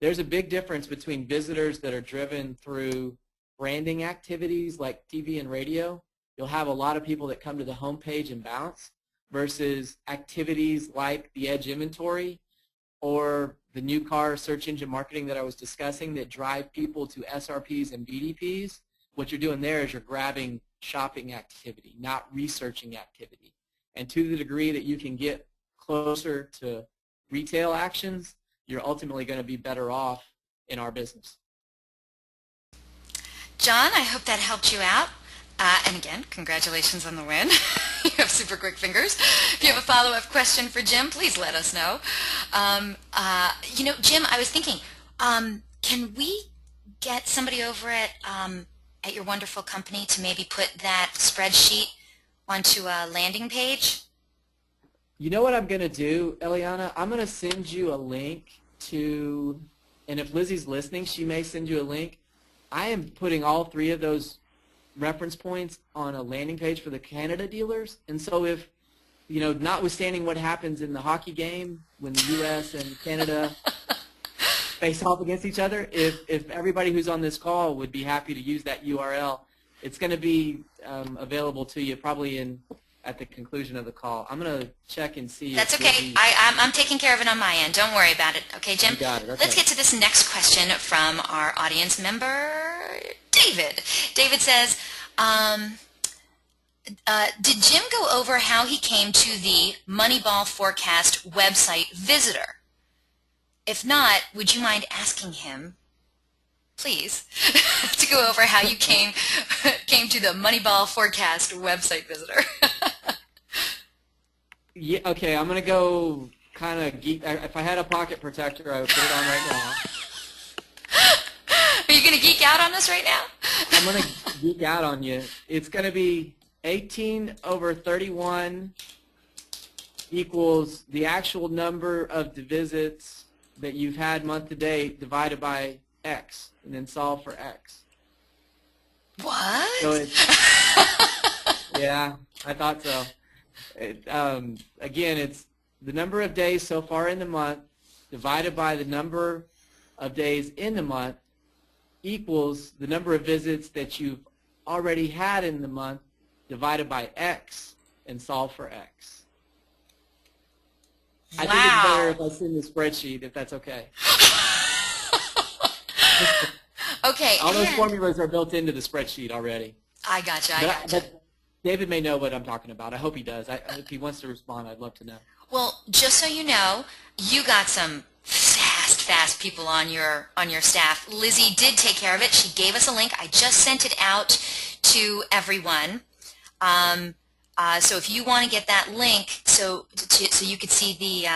There's a big difference between visitors that are driven through branding activities like TV and radio. You'll have a lot of people that come to the homepage and bounce versus activities like the Edge inventory or the new car search engine marketing that I was discussing that drive people to SRPs and BDPs. What you're doing there is you're grabbing shopping activity, not researching activity. And to the degree that you can get closer to retail actions, you're ultimately going to be better off in our business. John, I hope that helped you out. And again, congratulations on the win. You have super quick fingers. If you have a follow-up question for Jim, please let us know. You know, Jim, I was thinking, can we get somebody over at at your wonderful company to maybe put that spreadsheet onto a landing page? You know what I'm going to do, Eliana? I'm going to send you a link to, and if Lizzie's listening, she may send you a link. I am putting all 3 of those reference points on a landing page for the Canada dealers. And so if, notwithstanding what happens in the hockey game when the U.S. and Canada face off against each other, if everybody who's on this call would be happy to use that URL, it's going to be available to you probably at the conclusion of the call. I'm going to check and see. That's okay. I'm taking care of it on my end. Don't worry about it. Okay, Jim? You got it. Okay. Let's get to this next question from our audience member, David. David says, did Jim go over how he came to the MoneyBall Forecast website visitor? If not, would you mind asking him, please, to go over how you came to the MoneyBall Forecast website visitor? Yeah, okay, I'm going to go kind of geek. If I had a pocket protector, I would put it on right now. Are you going to geek out on us right now? I'm going to geek out on you. It's going to be 18 over 31 equals the actual number of visits that you've had month to date divided by X, and then solve for X. What? So yeah, I thought so. Again, it's the number of days so far in the month divided by the number of days in the month equals the number of visits that you've already had in the month divided by X and solve for X. Wow. I think it's better if I send the spreadsheet, if that's okay. Okay. All those formulas are built into the spreadsheet already. I gotcha. But David may know what I'm talking about. I hope he does. If he wants to respond, I'd love to know. Well, just so you know, you got some fast people on your staff. Lizzie did take care of it. She gave us a link. I just sent it out to everyone. So if you want to get that link, so you could see the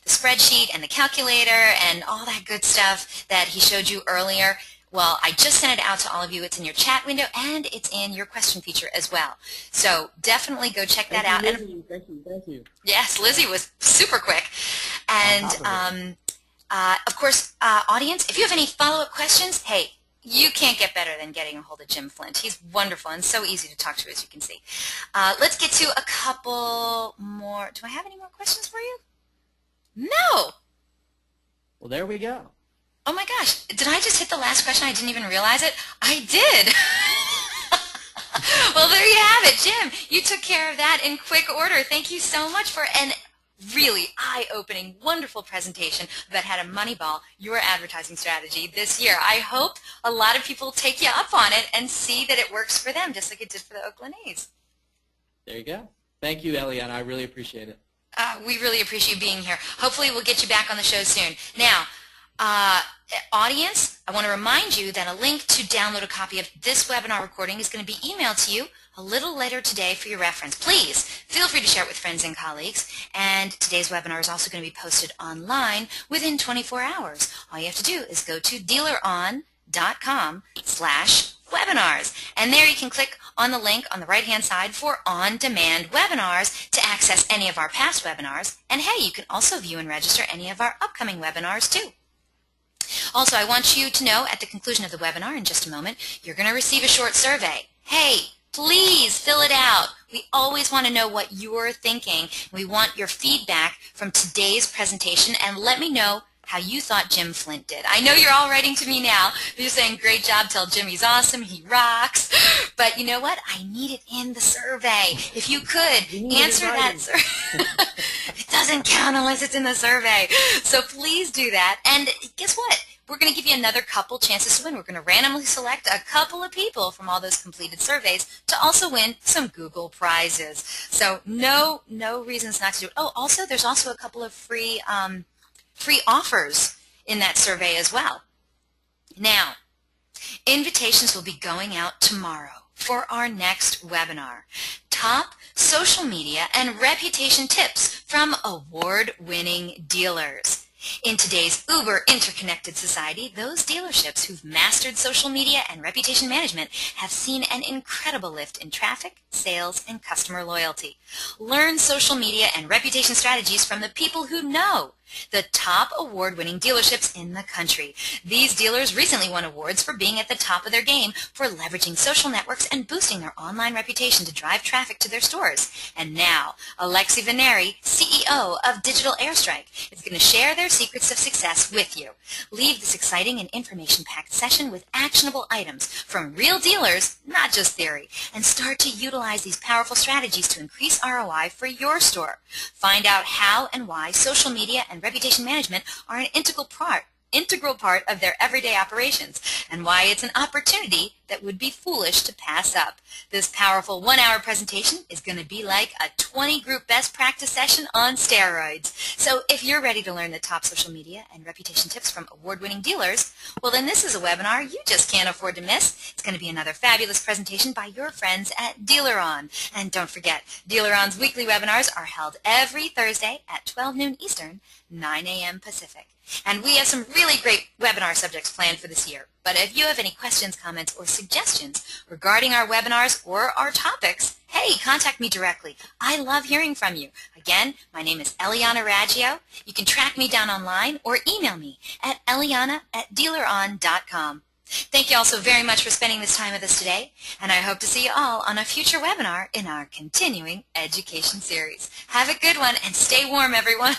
spreadsheet and the calculator and all that good stuff that he showed you earlier, well, I just sent it out to all of you. It's in your chat window and it's in your question feature as well. So definitely go check that out. Thank you. Yes, Lizzie was super quick. And of course, audience, if you have any follow-up questions, hey, you can't get better than getting a hold of Jim Flint. He's wonderful and so easy to talk to, as you can see. Let's get to a couple more. Do I have any more questions for you? No. Well, there we go. Oh my gosh, did I just hit the last question? I didn't even realize it. I did. Well, there you have it, Jim. You took care of that in quick order. Thank you so much for an really eye-opening, wonderful presentation about how to moneyball your advertising strategy this year. I hope a lot of people take you up on it and see that it works for them, just like it did for the Oakland A's. There you go. Thank you, Eliana. I really appreciate it. We really appreciate you being here. Hopefully we'll get you back on the show soon. Now, audience, I want to remind you that a link to download a copy of this webinar recording is going to be emailed to you a little later today for your reference. Please feel free to share it with friends and colleagues. And today's webinar is also going to be posted online within 24 hours. All you have to do is go to dealeron.com/webinars. And there you can click on the link on the right-hand side for on-demand webinars to access any of our past webinars. And hey, you can also view and register any of our upcoming webinars too. Also, I want you to know at the conclusion of the webinar in just a moment, you're going to receive a short survey. Hey, please fill it out. We always want to know what you're thinking. We want your feedback from today's presentation, and let me know how you thought Jim Flint did. I know you're all writing to me now. You're saying, great job, tell Jim he's awesome, he rocks. But you know what? I need it in the survey. If you could, answer that survey. It doesn't count unless it's in the survey. So please do that. And guess what? We're going to give you another couple chances to win. We're going to randomly select a couple of people from all those completed surveys to also win some Google prizes. So no reasons not to do it. Oh, also, there's also a couple of free offers in that survey as well. Now, invitations will be going out tomorrow for our next webinar. Top social media and reputation tips from award-winning dealers. In today's uber interconnected society, those dealerships who've mastered social media and reputation management have seen an incredible lift in traffic, sales, and customer loyalty. Learn social media and reputation strategies from the people who know, the top award-winning dealerships in the country. These dealers recently won awards for being at the top of their game for leveraging social networks and boosting their online reputation to drive traffic to their stores. And now, Alexi Veneri, CEO of Digital Airstrike, is going to share their secrets of success with you. Leave this exciting and information-packed session with actionable items from real dealers, not just theory, and start to utilize these powerful strategies to increase ROI for your store. Find out how and why social media and reputation management are an integral part of their everyday operations, and why it's an opportunity that would be foolish to pass up. This powerful 1-hour presentation is going to be like a 20-group best practice session on steroids. So if you're ready to learn the top social media and reputation tips from award-winning dealers, well then this is a webinar you just can't afford to miss. It's going to be another fabulous presentation by your friends at DealerOn. And don't forget, DealerOn's weekly webinars are held every Thursday at 12 noon Eastern, 9 a.m. Pacific. And we have some really great webinar subjects planned for this year. But if you have any questions, comments, or suggestions regarding our webinars or our topics, hey, contact me directly. I love hearing from you. Again, my name is Eliana Raggio. You can track me down online or email me at eliana@dealeron.com. Thank you all so very much for spending this time with us today, and I hope to see you all on a future webinar in our continuing education series. Have a good one, and stay warm, everyone.